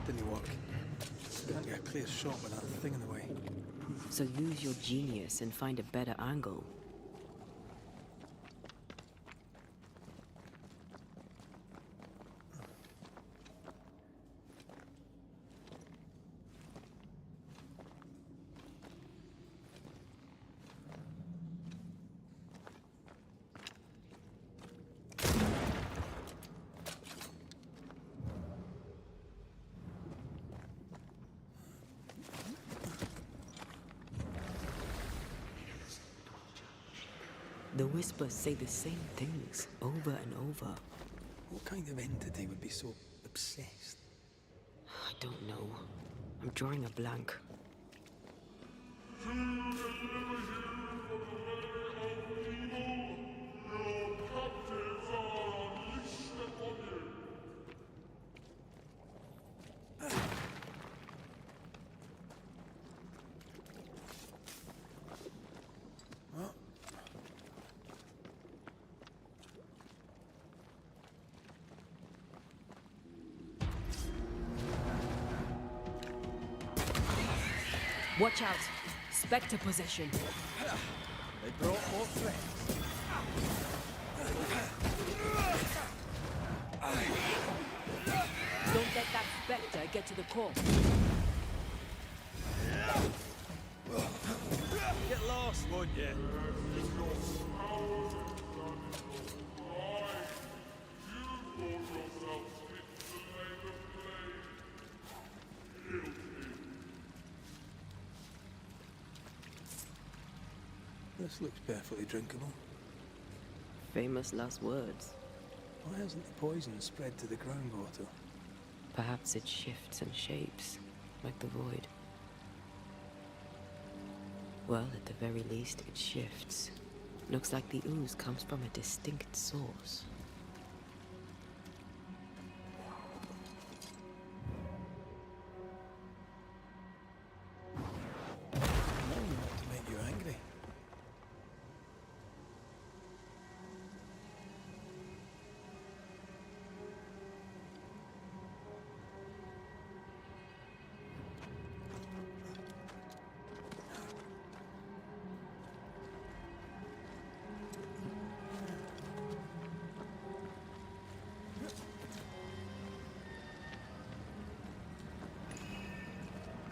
Didn't work. Can't get a clear shot with that thing in the way. So use your genius and find a better angle. The whispers say the same things over and over. What kind of entity would be so obsessed? I don't know. I'm drawing a blank. Watch out. Spectre possession. They brought more friends. Don't let that spectre get to the core. Get lost, won't you? This looks perfectly drinkable. Famous last words. Why hasn't the poison spread to the groundwater? Perhaps it shifts and shapes, like the void. Well, at the very least, it shifts. Looks like the ooze comes from a distinct source. Knowing what to make you angry.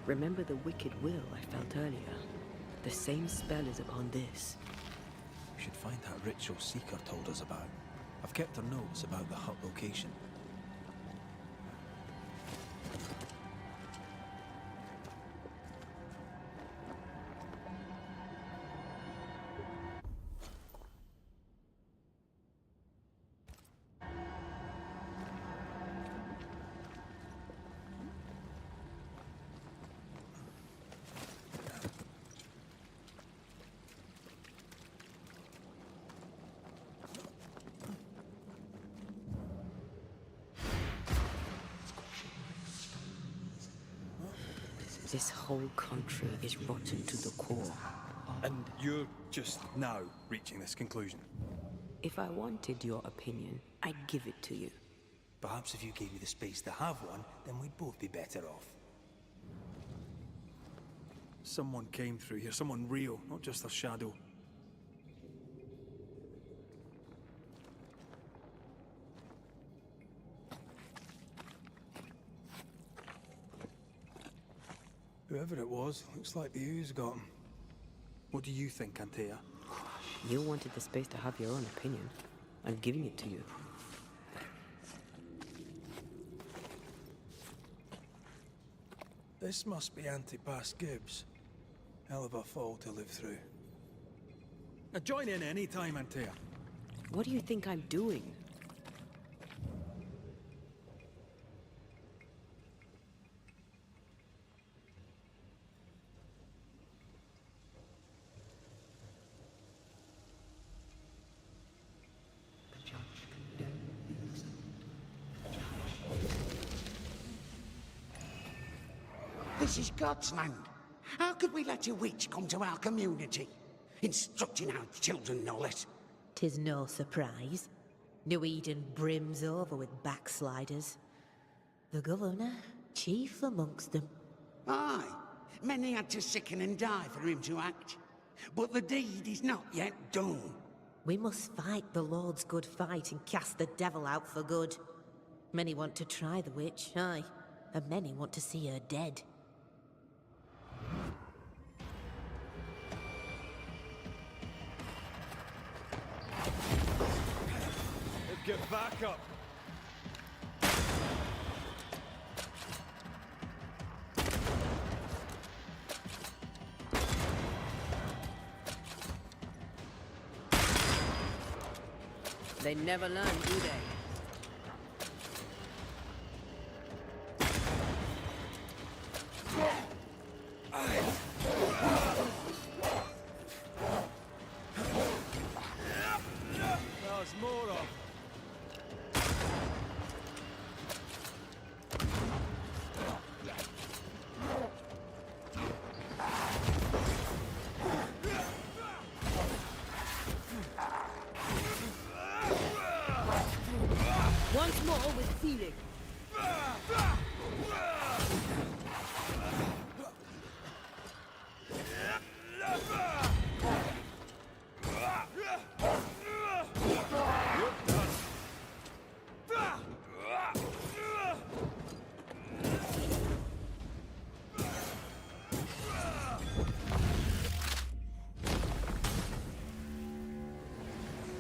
Remember the wicked will I felt earlier? The same spell is upon this. We should find that ritual Seeker told us about. I've kept her notes about the hut location. This whole country is rotten to the core. And you're just now reaching this conclusion? If I wanted your opinion, I'd give it to you. Perhaps if you gave me the space to have one, then we'd both be better off. Someone came through here, someone real, not just a shadow. Whoever it was, looks like the ooze got him. What do you think, Antea? You wanted the space to have your own opinion. I'm giving it to you. This must be Antipas Gibbs. Hell of a fall to live through. Now join in any time, Antea. What do you think I'm doing? This is God's land. How could we let a witch come to our community? Instructing our children, no less. 'Tis no surprise. New Eden brims over with backsliders. The governor, chief amongst them. Aye, many had to sicken and die for him to act. But the deed is not yet done. We must fight the Lord's good fight and cast the devil out for good. Many want to try the witch, aye, and many want to see her dead. Get back up! They never learn, do they? There's more of. Once more with feeling.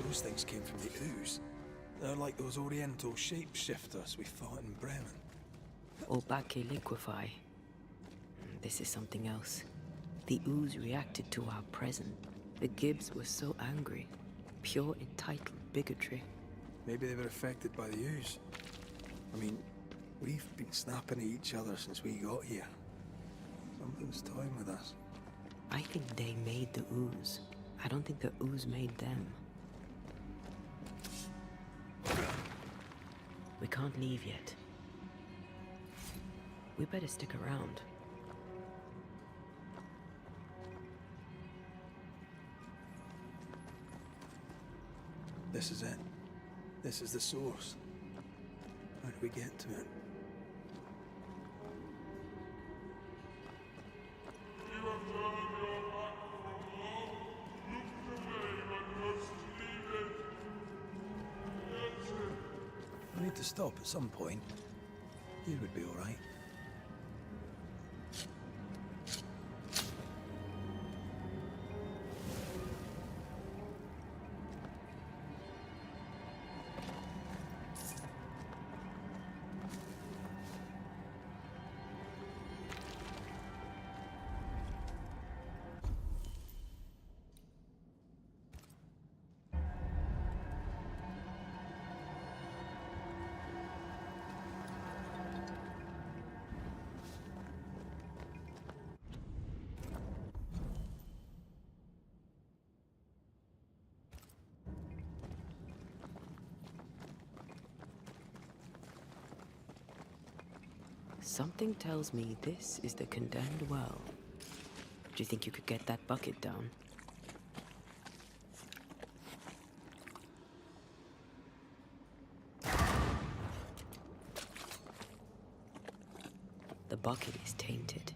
Those things came from the ooze. They're like those oriental shapeshifters we fought in Bremen. Obake liquefy. This is something else. The ooze reacted to our present. The Gibbs were so angry. Pure entitled bigotry. Maybe they were affected by the ooze. I mean, we've been snapping at each other since we got here. Something's toying with us. I think they made the ooze. I don't think the ooze made them. We can't leave yet. We better stick around. This is it. This is the source. How do we get to it? We need to stop at some point. Here would be all right. Something tells me this is the condemned well. Do you think you could get that bucket down? The bucket is tainted.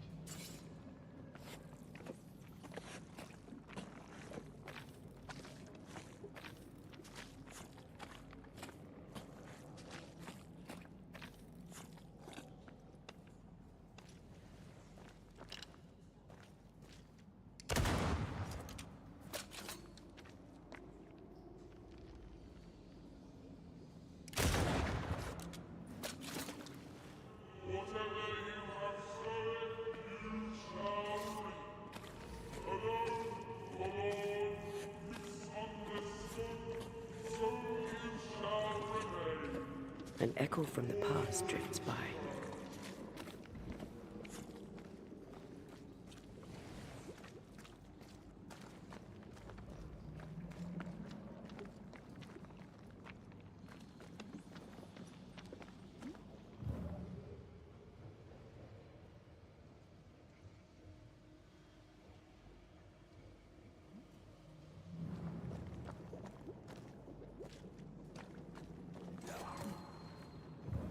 An echo from the past drifts by.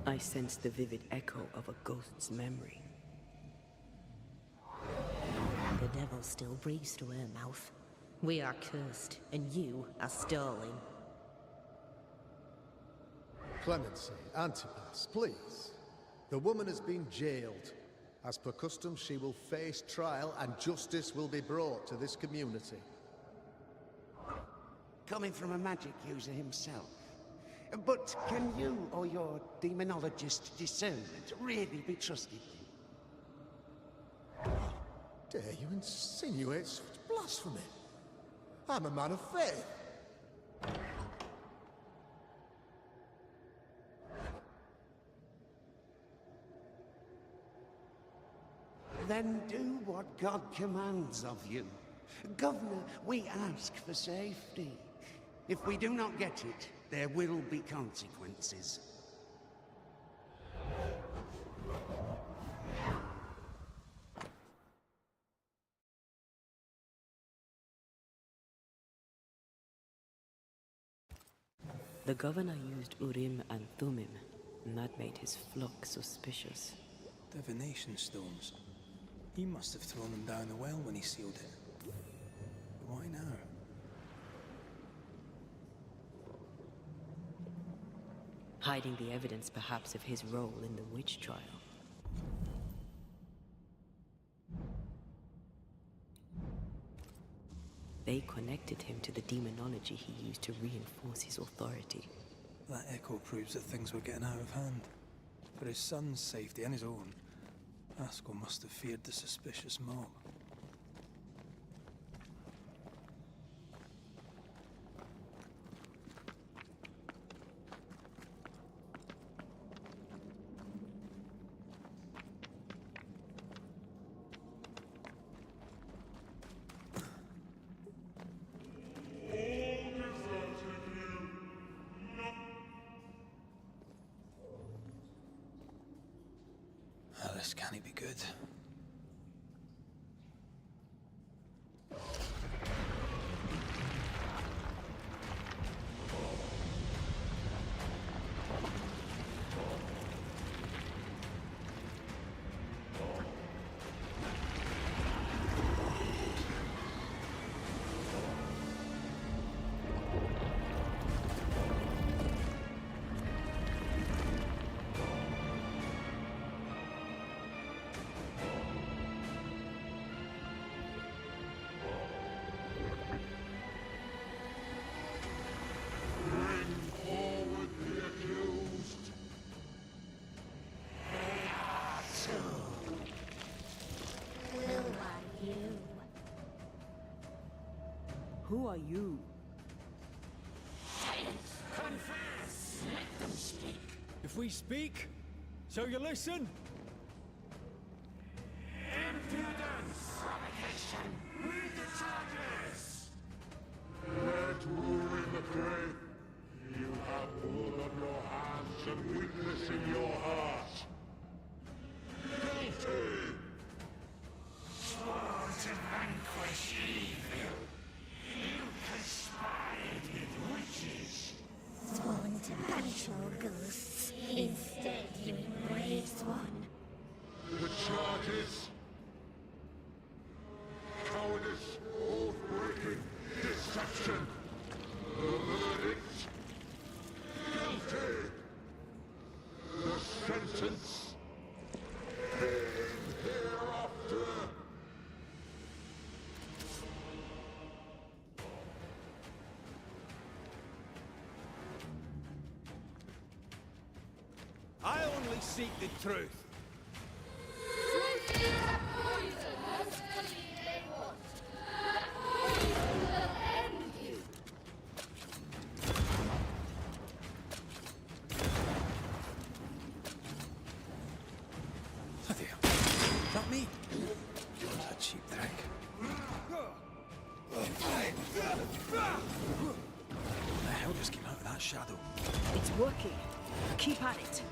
I sense the vivid echo of a ghost's memory. The devil still breathes through her mouth. We are cursed, and you are stolen. Clemency, Antipas, please. The woman has been jailed. As per custom, she will face trial and justice will be brought to this community. Coming from a magic user himself. But can you or your demonologist discernment really be trusted? Dare you insinuate such blasphemy? I'm a man of faith. Then do what God commands of you. Governor, we ask for safety. If we do not get it, there will be consequences. The governor used Urim and Thummim, and that made his flock suspicious. Divination stones. He must have thrown them down the well when he sealed it. But why now? Hiding the evidence, perhaps, of his role in the witch trial. They connected him to the demonology he used to reinforce his authority. That echo proves that things were getting out of hand. For his son's safety and his own, Haskell must have feared the suspicious mob. Now this can't be good. Who are you? Confess! Let them speak! If we speak, so you listen? Impudence! Provocation! Read the charges! Let rule in the grave. You have blood on your hands and weakness in your heart. Guilty! Swore to vanquish evil. You conspired with witches. Sworn to banish all ghosts. Instead, you embraced one. The charges? Cowardice, oath-breaking, deception. The verdict? Guilty. The sentence? Pain hereafter. I only seek the truth. Bloody hell. Is that me? What a cheap trick. What the hell just came out of that shadow? It's working. Keep at it.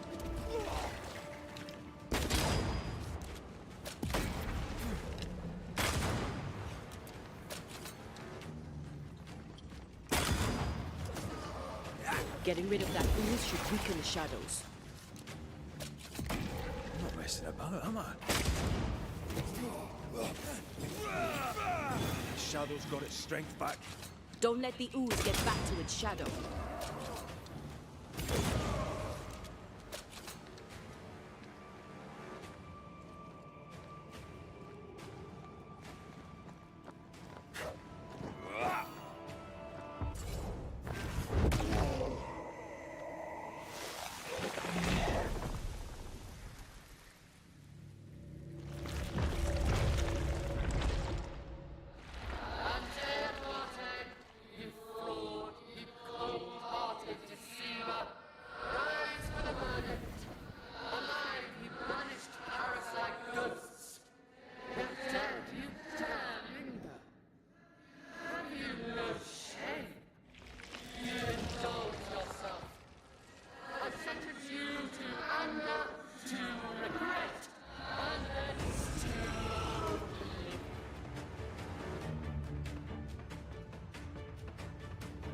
Getting rid of that ooze should weaken the shadows. I'm not messing about, am I? The shadow's got its strength back. Don't let the ooze get back to its shadow.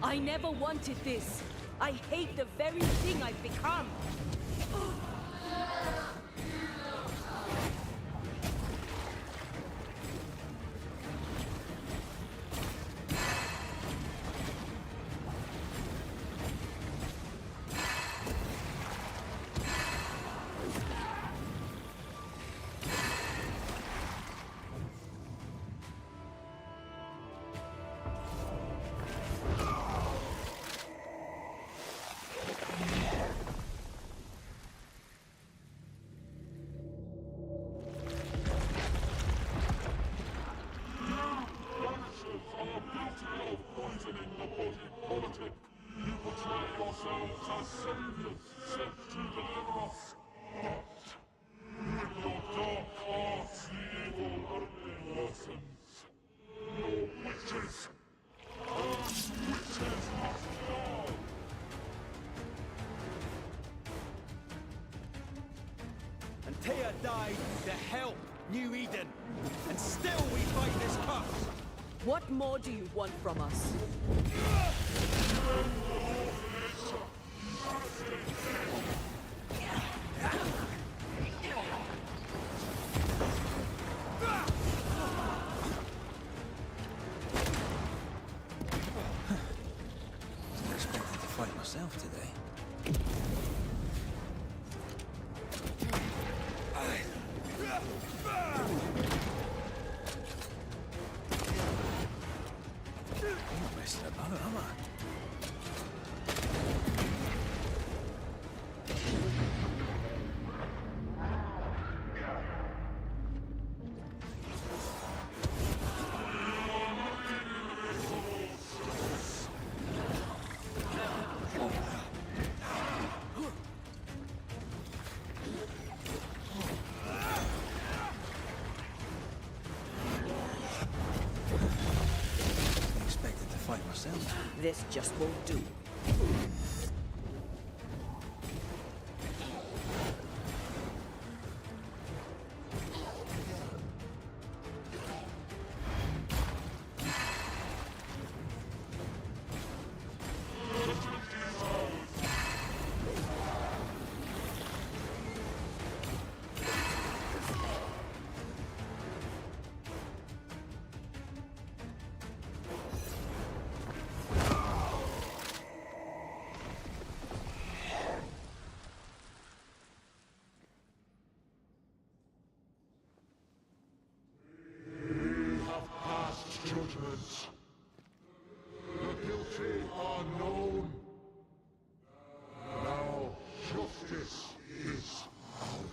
I never wanted this. I hate the very thing I've become. ITA died to help New Eden, and still we fight this curse. What more do you want from us? Wasn't expecting to fight myself today. I'm not messing about, am I? Expected to fight myself. This just won't do. Judgment. The guilty are known. Now justice is ours.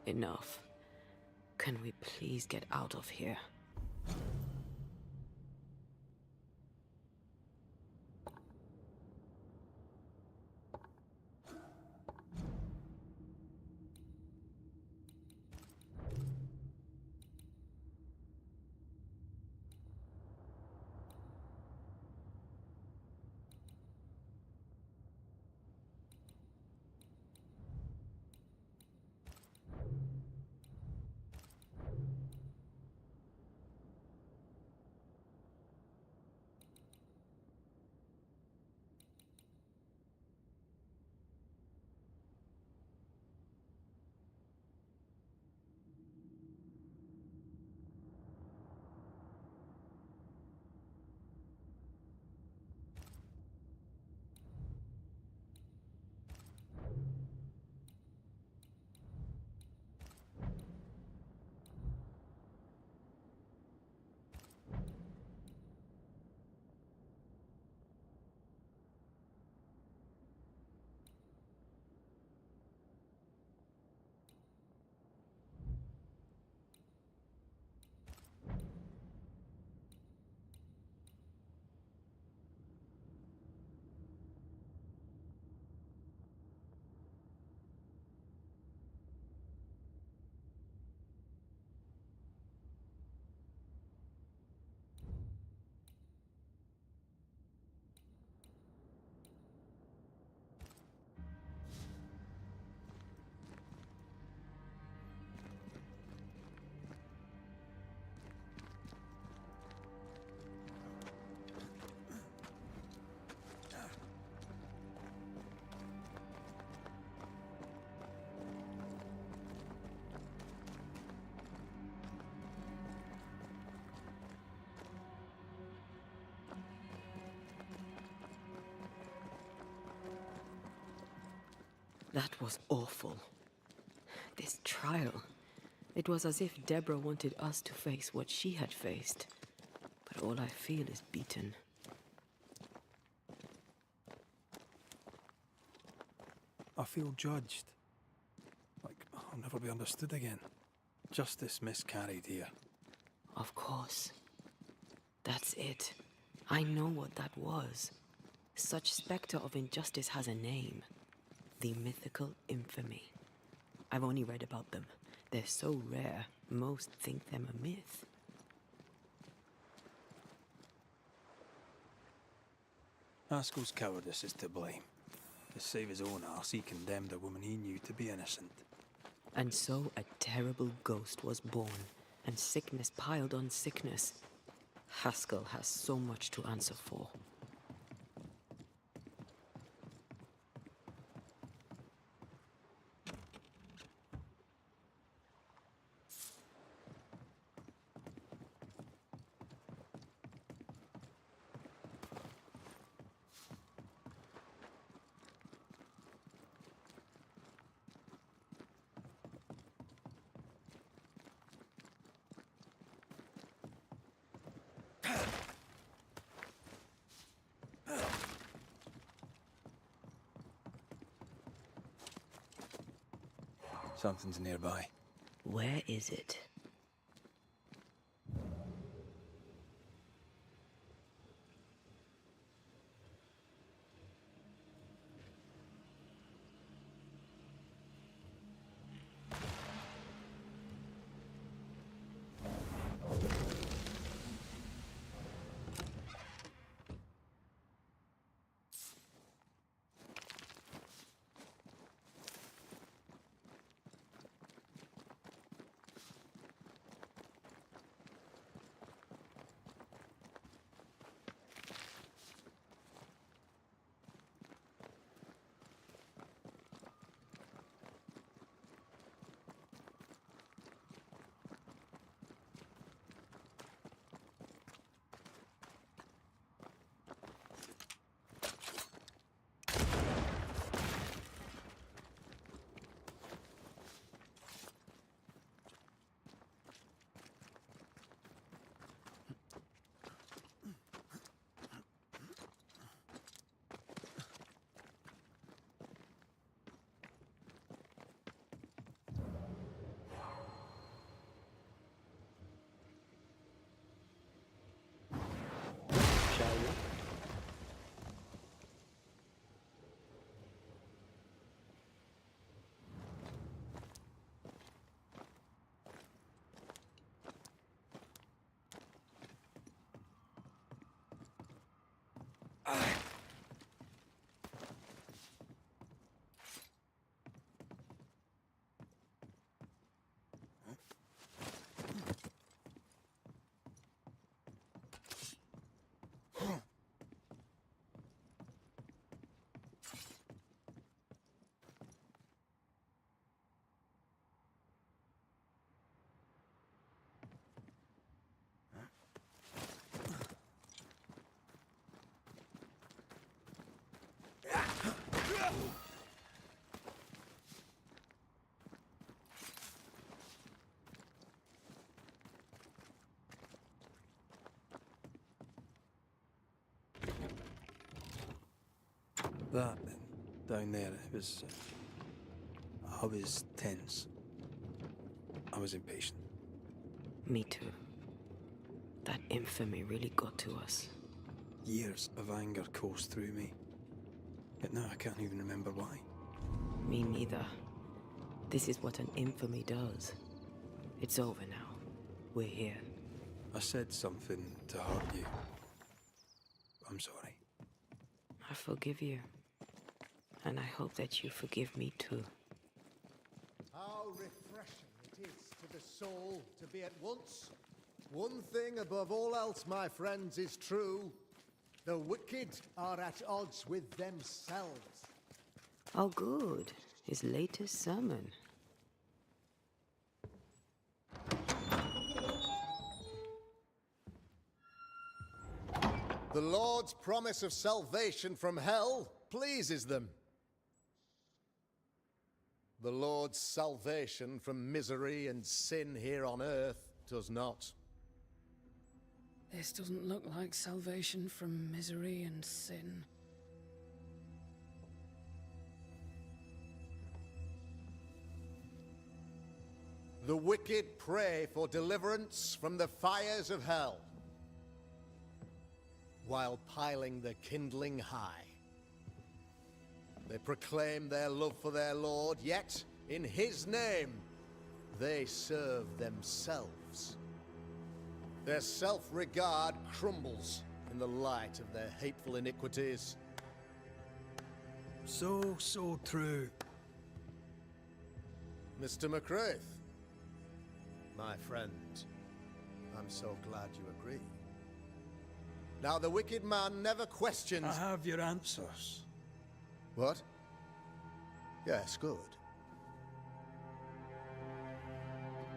Enough. Can we please get out of here? That was awful. This trial. It was as if Deborah wanted us to face what she had faced. But all I feel is beaten. I feel judged. Like I'll never be understood again. Justice miscarried here. Of course. That's it. I know what that was. Such spectre of injustice has a name. The mythical infamy. I've only read about them. They're so rare, most think them a myth. Haskell's cowardice is to blame. To save his own arse, he condemned a woman he knew to be innocent. And so a terrible ghost was born, and sickness piled on sickness. Haskell has so much to answer for. Something's nearby. Where is it? Shall we? That, down there, it was... I was tense. I was impatient. Me too. That infamy really got to us. Years of anger coursed through me. But now I can't even remember why. Me neither. This is what an infamy does. It's over now. We're here. I said something to hurt you. I'm sorry. I forgive you. And I hope that you forgive me too. How refreshing it is to the soul to be at once. One thing above all else, my friends, is true. The wicked are at odds with themselves. Oh, good. His latest sermon. The Lord's promise of salvation from hell pleases them. The Lord's salvation from misery and sin here on earth does not. This doesn't look like salvation from misery and sin. The wicked pray for deliverance from the fires of hell, while piling the kindling high. They proclaim their love for their Lord, yet, in his name, they serve themselves. Their self-regard crumbles in the light of their hateful iniquities. So true. Mr. McCraith, my friend, I'm so glad you agree. Now, the wicked man never questions— I have your answers. What? Yes, good.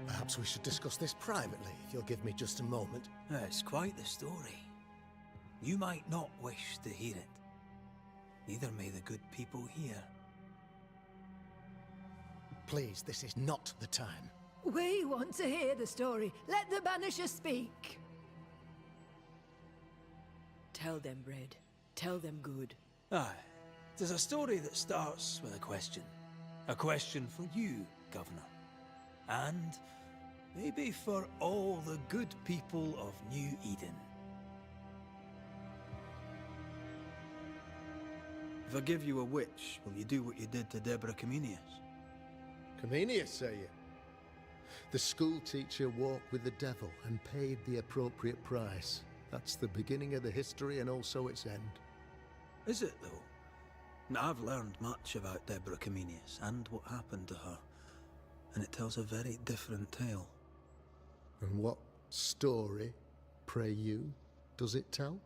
Perhaps we should discuss this privately, if you'll give me just a moment. It's quite the story. You might not wish to hear it. Neither may the good people hear. Please, this is not the time. We want to hear the story. Let the Banisher speak. Tell them, Red. Tell them good. Aye. It is a story that starts with a question. A question for you, Governor. And maybe for all the good people of New Eden. If I give you a witch, will you do what you did to Deborah Comenius? Comenius, say you? The school teacher walked with the devil and paid the appropriate price. That's the beginning of the history and also its end. Is it, though? Now, I've learned much about Deborah Comenius and what happened to her, and it tells a very different tale. And what story, pray you, does it tell?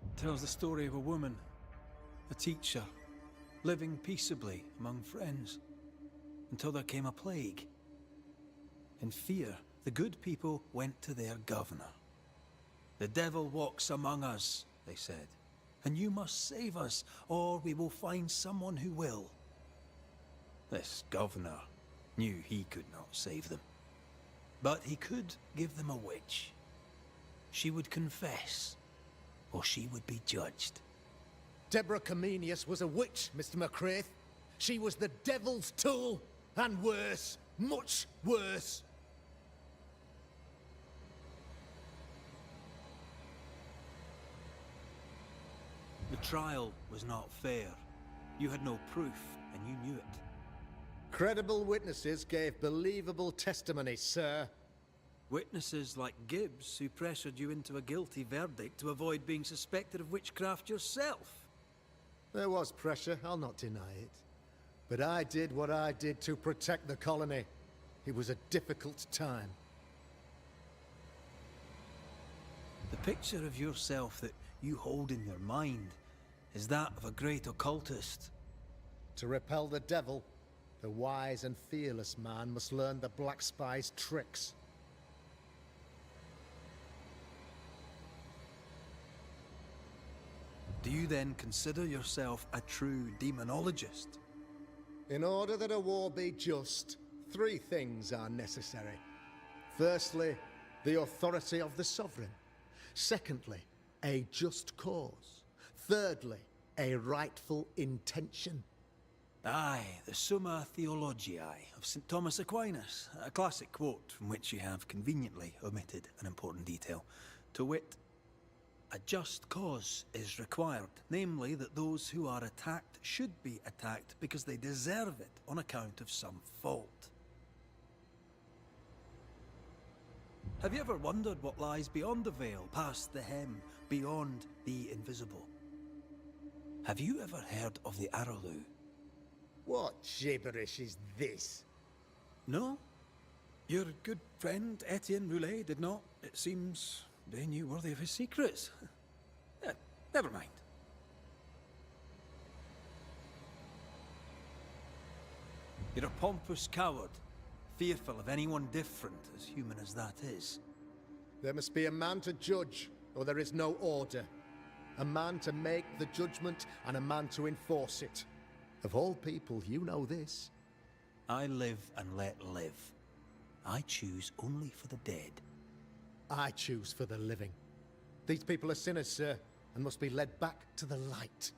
It tells the story of a woman, a teacher, living peaceably among friends, until there came a plague. In fear, the good people went to their governor. "The devil walks among us," they said, "and you must save us, or we will find someone who will." This governor knew he could not save them, but he could give them a witch. She would confess, or she would be judged. Deborah Comenius was a witch, Mr. McCraith. She was the devil's tool, and worse, much worse. The trial was not fair. You had no proof, and you knew it. Credible witnesses gave believable testimony, sir. Witnesses like Gibbs, who pressured you into a guilty verdict to avoid being suspected of witchcraft yourself. There was pressure, I'll not deny it. But I did what I did to protect the colony. It was a difficult time. The picture of yourself that you hold in your mind is that of a great occultist. To repel the devil, the wise and fearless man must learn the Black Spy's tricks. Do you then consider yourself a true demonologist? In order that a war be just, 3 things are necessary. Firstly, the authority of the sovereign. Secondly, a just cause. Thirdly, a rightful intention. Aye, the Summa Theologiae of St. Thomas Aquinas, a classic quote from which you have conveniently omitted an important detail. To wit, a just cause is required, namely that those who are attacked should be attacked because they deserve it on account of some fault. Have you ever wondered what lies beyond the veil, past the hem, beyond the invisible? Have you ever heard of the Araloo? What gibberish is this? No? Your good friend Etienne Roulet did not. It seems they knew worthy of his secrets. Never mind. You're a pompous coward, fearful of anyone different, as human as that is. There must be a man to judge, or there is no order. A man to make the judgment and a man to enforce it. Of all people, you know this. I live and let live. I choose only for the dead. I choose for the living. These people are sinners, sir, and must be led back to the light.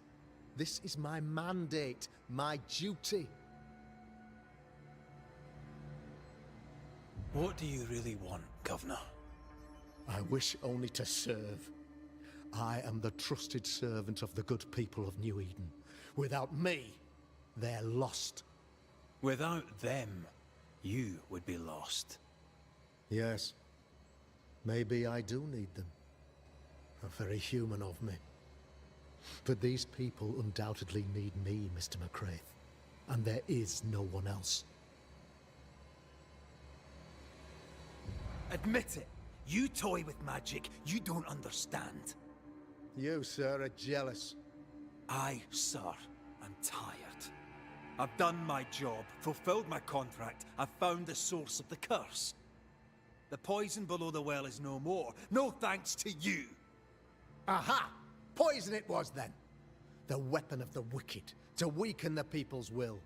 This is my mandate, my duty. What do you really want, Governor? I wish only to serve. I am the trusted servant of the good people of New Eden. Without me, they're lost. Without them, you would be lost. Yes. Maybe I do need them. Very human of me. But these people undoubtedly need me, Mr. McCraith. And there is no one else. Admit it. You toy with magic you don't understand. You, sir, are jealous. I, sir, am tired. I've done my job, fulfilled my contract, I've found the source of the curse. The poison below the well is no more. No thanks to you. Aha! Poison it was then. The weapon of the wicked, to weaken the people's will.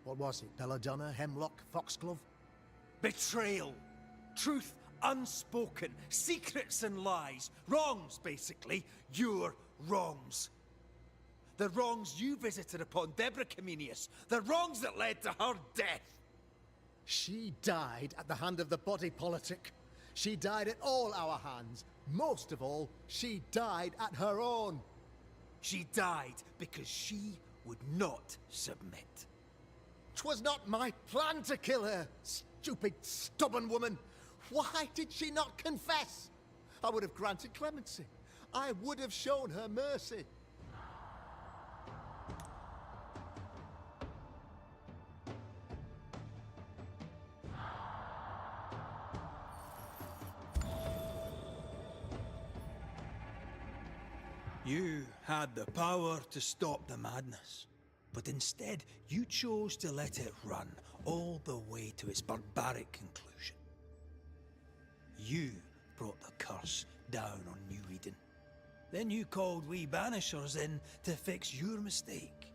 What was it? Belladonna, hemlock, foxglove? Betrayal. Truth unspoken. Secrets and lies. Wrongs, basically. Your wrongs. The wrongs you visited upon Deborah Comenius. The wrongs that led to her death. She died at the hand of the body politic. She died at all our hands. Most of all, she died at her own. She died because she would not submit. 'Twas not my plan to kill her, stupid, stubborn woman. Why did she not confess? I would have granted clemency. I would have shown her mercy. You had the power to stop the madness, but instead you chose to let it run all the way to its barbaric conclusion. You brought the curse down on New Eden. Then you called we Banishers in to fix your mistake.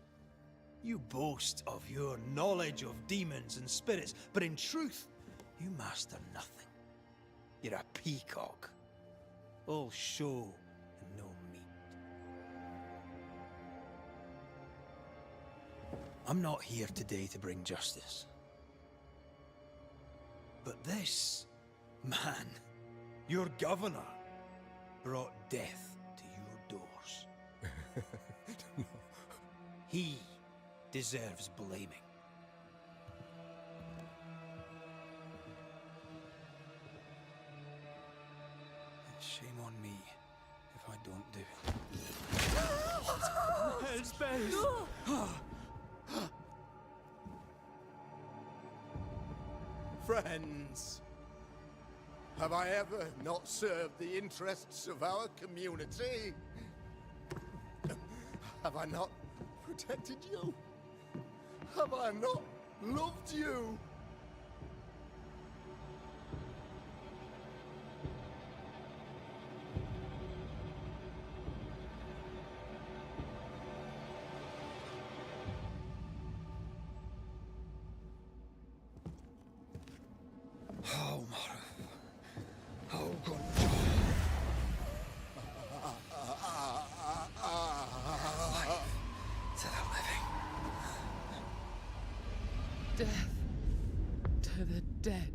You boast of your knowledge of demons and spirits, but in truth, you master nothing. You're a peacock. All show and no meat. I'm not here today to bring justice. But this man, your governor, brought death to your doors. He deserves blaming. And shame on me if I don't do it. Hell's bells! Friends, have I ever not served the interests of our community? Have I not protected you? Have I not loved you? Oh, Mara. Oh, God. Life to the living. Death to the dead.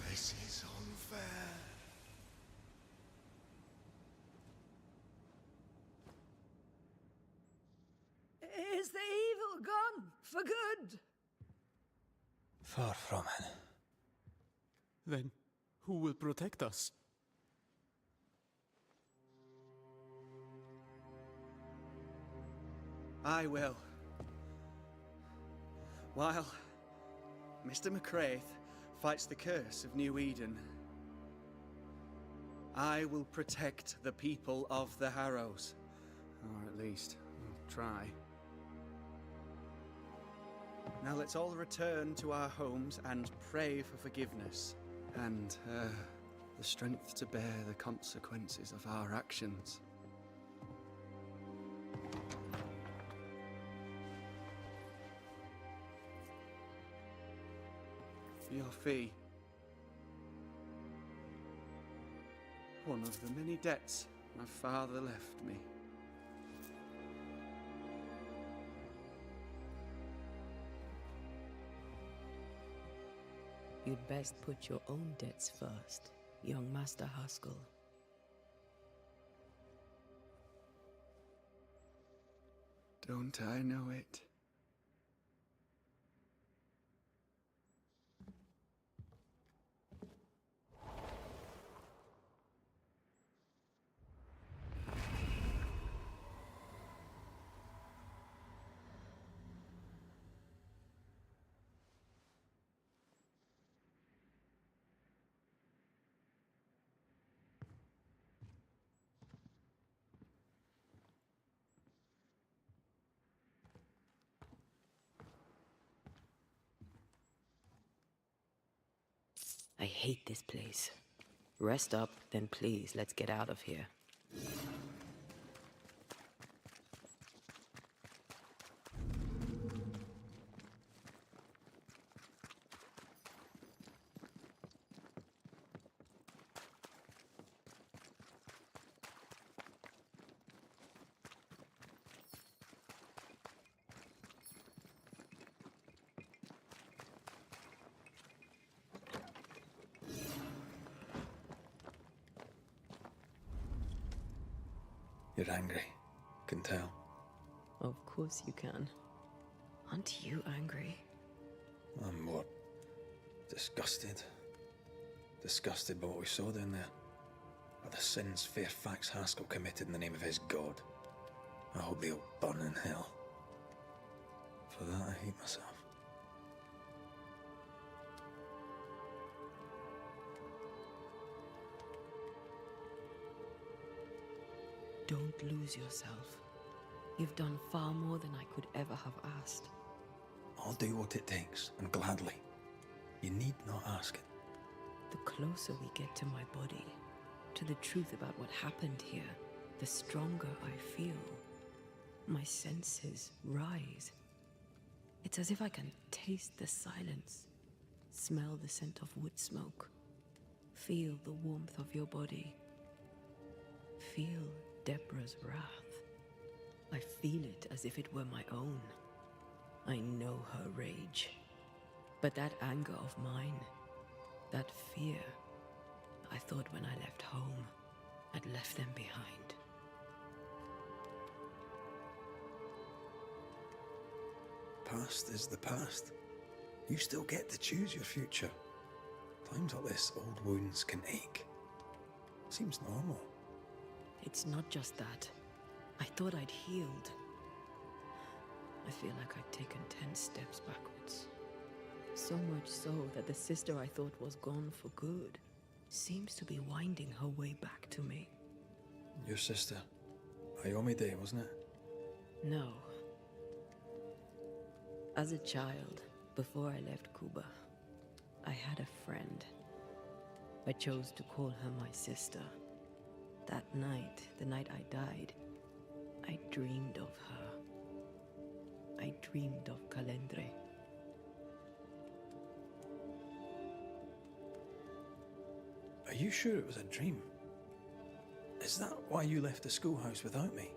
This is unfair. Is the evil gone for good? Far from it. Then who will protect us? I will. While Mr. McCraith fights the curse of New Eden, I will protect the people of the Harrows. Or at least, I'll try. Now let's all return to our homes and pray for forgiveness. And, the strength to bear the consequences of our actions. For your fee. One of the many debts my father left me. You'd best put your own debts first, young Master Haskell. Don't I know it? I hate this place. Rest up, then please, let's get out of here. You're angry. Can tell. Of course you can. Aren't you angry? I'm more disgusted. Disgusted by what we saw down there. By the sins Fairfax Haskell committed in the name of his god. I hope they'll burn in hell. For that I hate myself. Don't lose yourself. You've done far more than I could ever have asked. I'll do what it takes, and gladly. You need not ask it. The closer we get to my body, to the truth about what happened here, the stronger I feel. My senses rise. It's as if I can taste the silence, smell the scent of wood smoke, feel the warmth of your body, feel Deborah's wrath. I feel it as if it were my own. I know her rage. But that anger of mine, that fear, I thought when I left home, I'd left them behind. Past is the past. You still get to choose your future. Times like this, old wounds can ache. Seems normal. It's not just that. I thought I'd healed. I feel like I'd taken 10 steps backwards. So much so that the sister I thought was gone for good seems to be winding her way back to me. Your sister. Ayomide, wasn't it? No. As a child, before I left Cuba, I had a friend. I chose to call her my sister. That night, the night I died, I dreamed of her. I dreamed of Calendre. Are you sure it was a dream? Is that why you left the schoolhouse without me?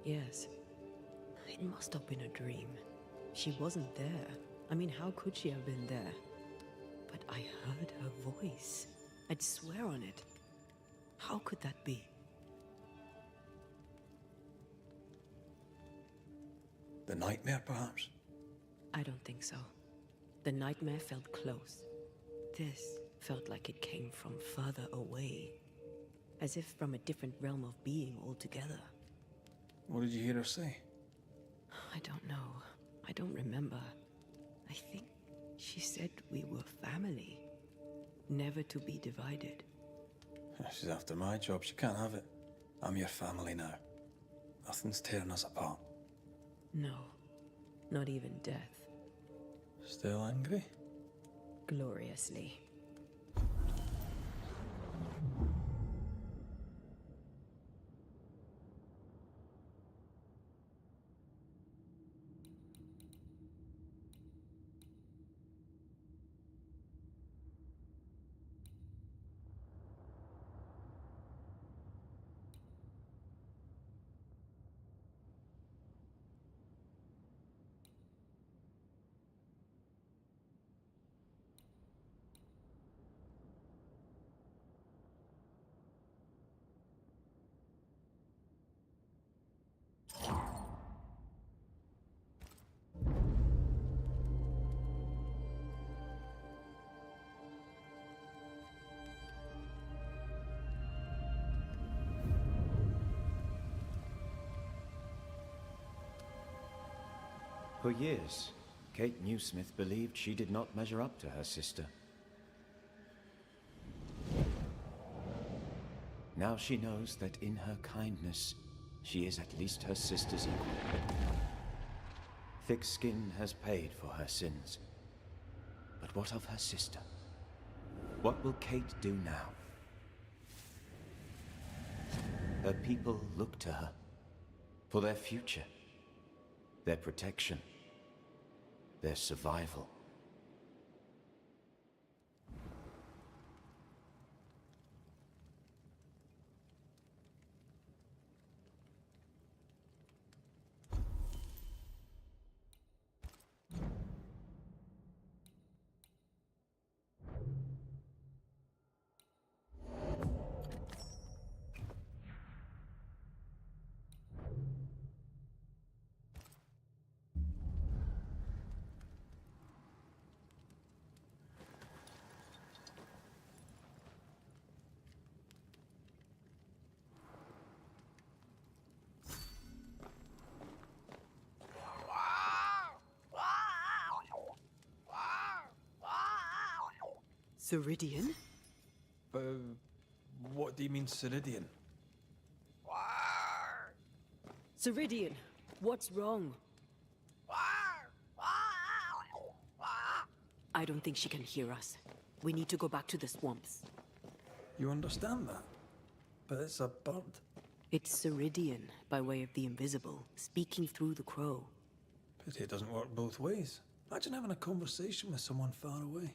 Yes. It must have been a dream. She wasn't there. I mean, how could she have been there? But I heard her voice. I'd swear on it. How could that be? The nightmare, perhaps? I don't think so. The nightmare felt close. This felt like it came from further away. As if from a different realm of being altogether. What did you hear her say? I don't know. I don't remember. I think she said we were family. Never to be divided. She's after my job. She can't have it. I'm your family now. Nothing's tearing us apart. No, not even death. Still angry? Gloriously. For years, Kate Newsmith believed she did not measure up to her sister. Now she knows that in her kindness, she is at least her sister's equal. Thick skin has paid for her sins. But what of her sister? What will Kate do now? Her people look to her for their future, their protection, their survival. Ceridian? What do you mean, Ceridian? Ceridian, what's wrong? I don't think she can hear us. We need to go back to the swamps. You understand that? But it's a bird. It's Ceridian, by way of the invisible, speaking through the crow. Pity it doesn't work both ways. Imagine having a conversation with someone far away.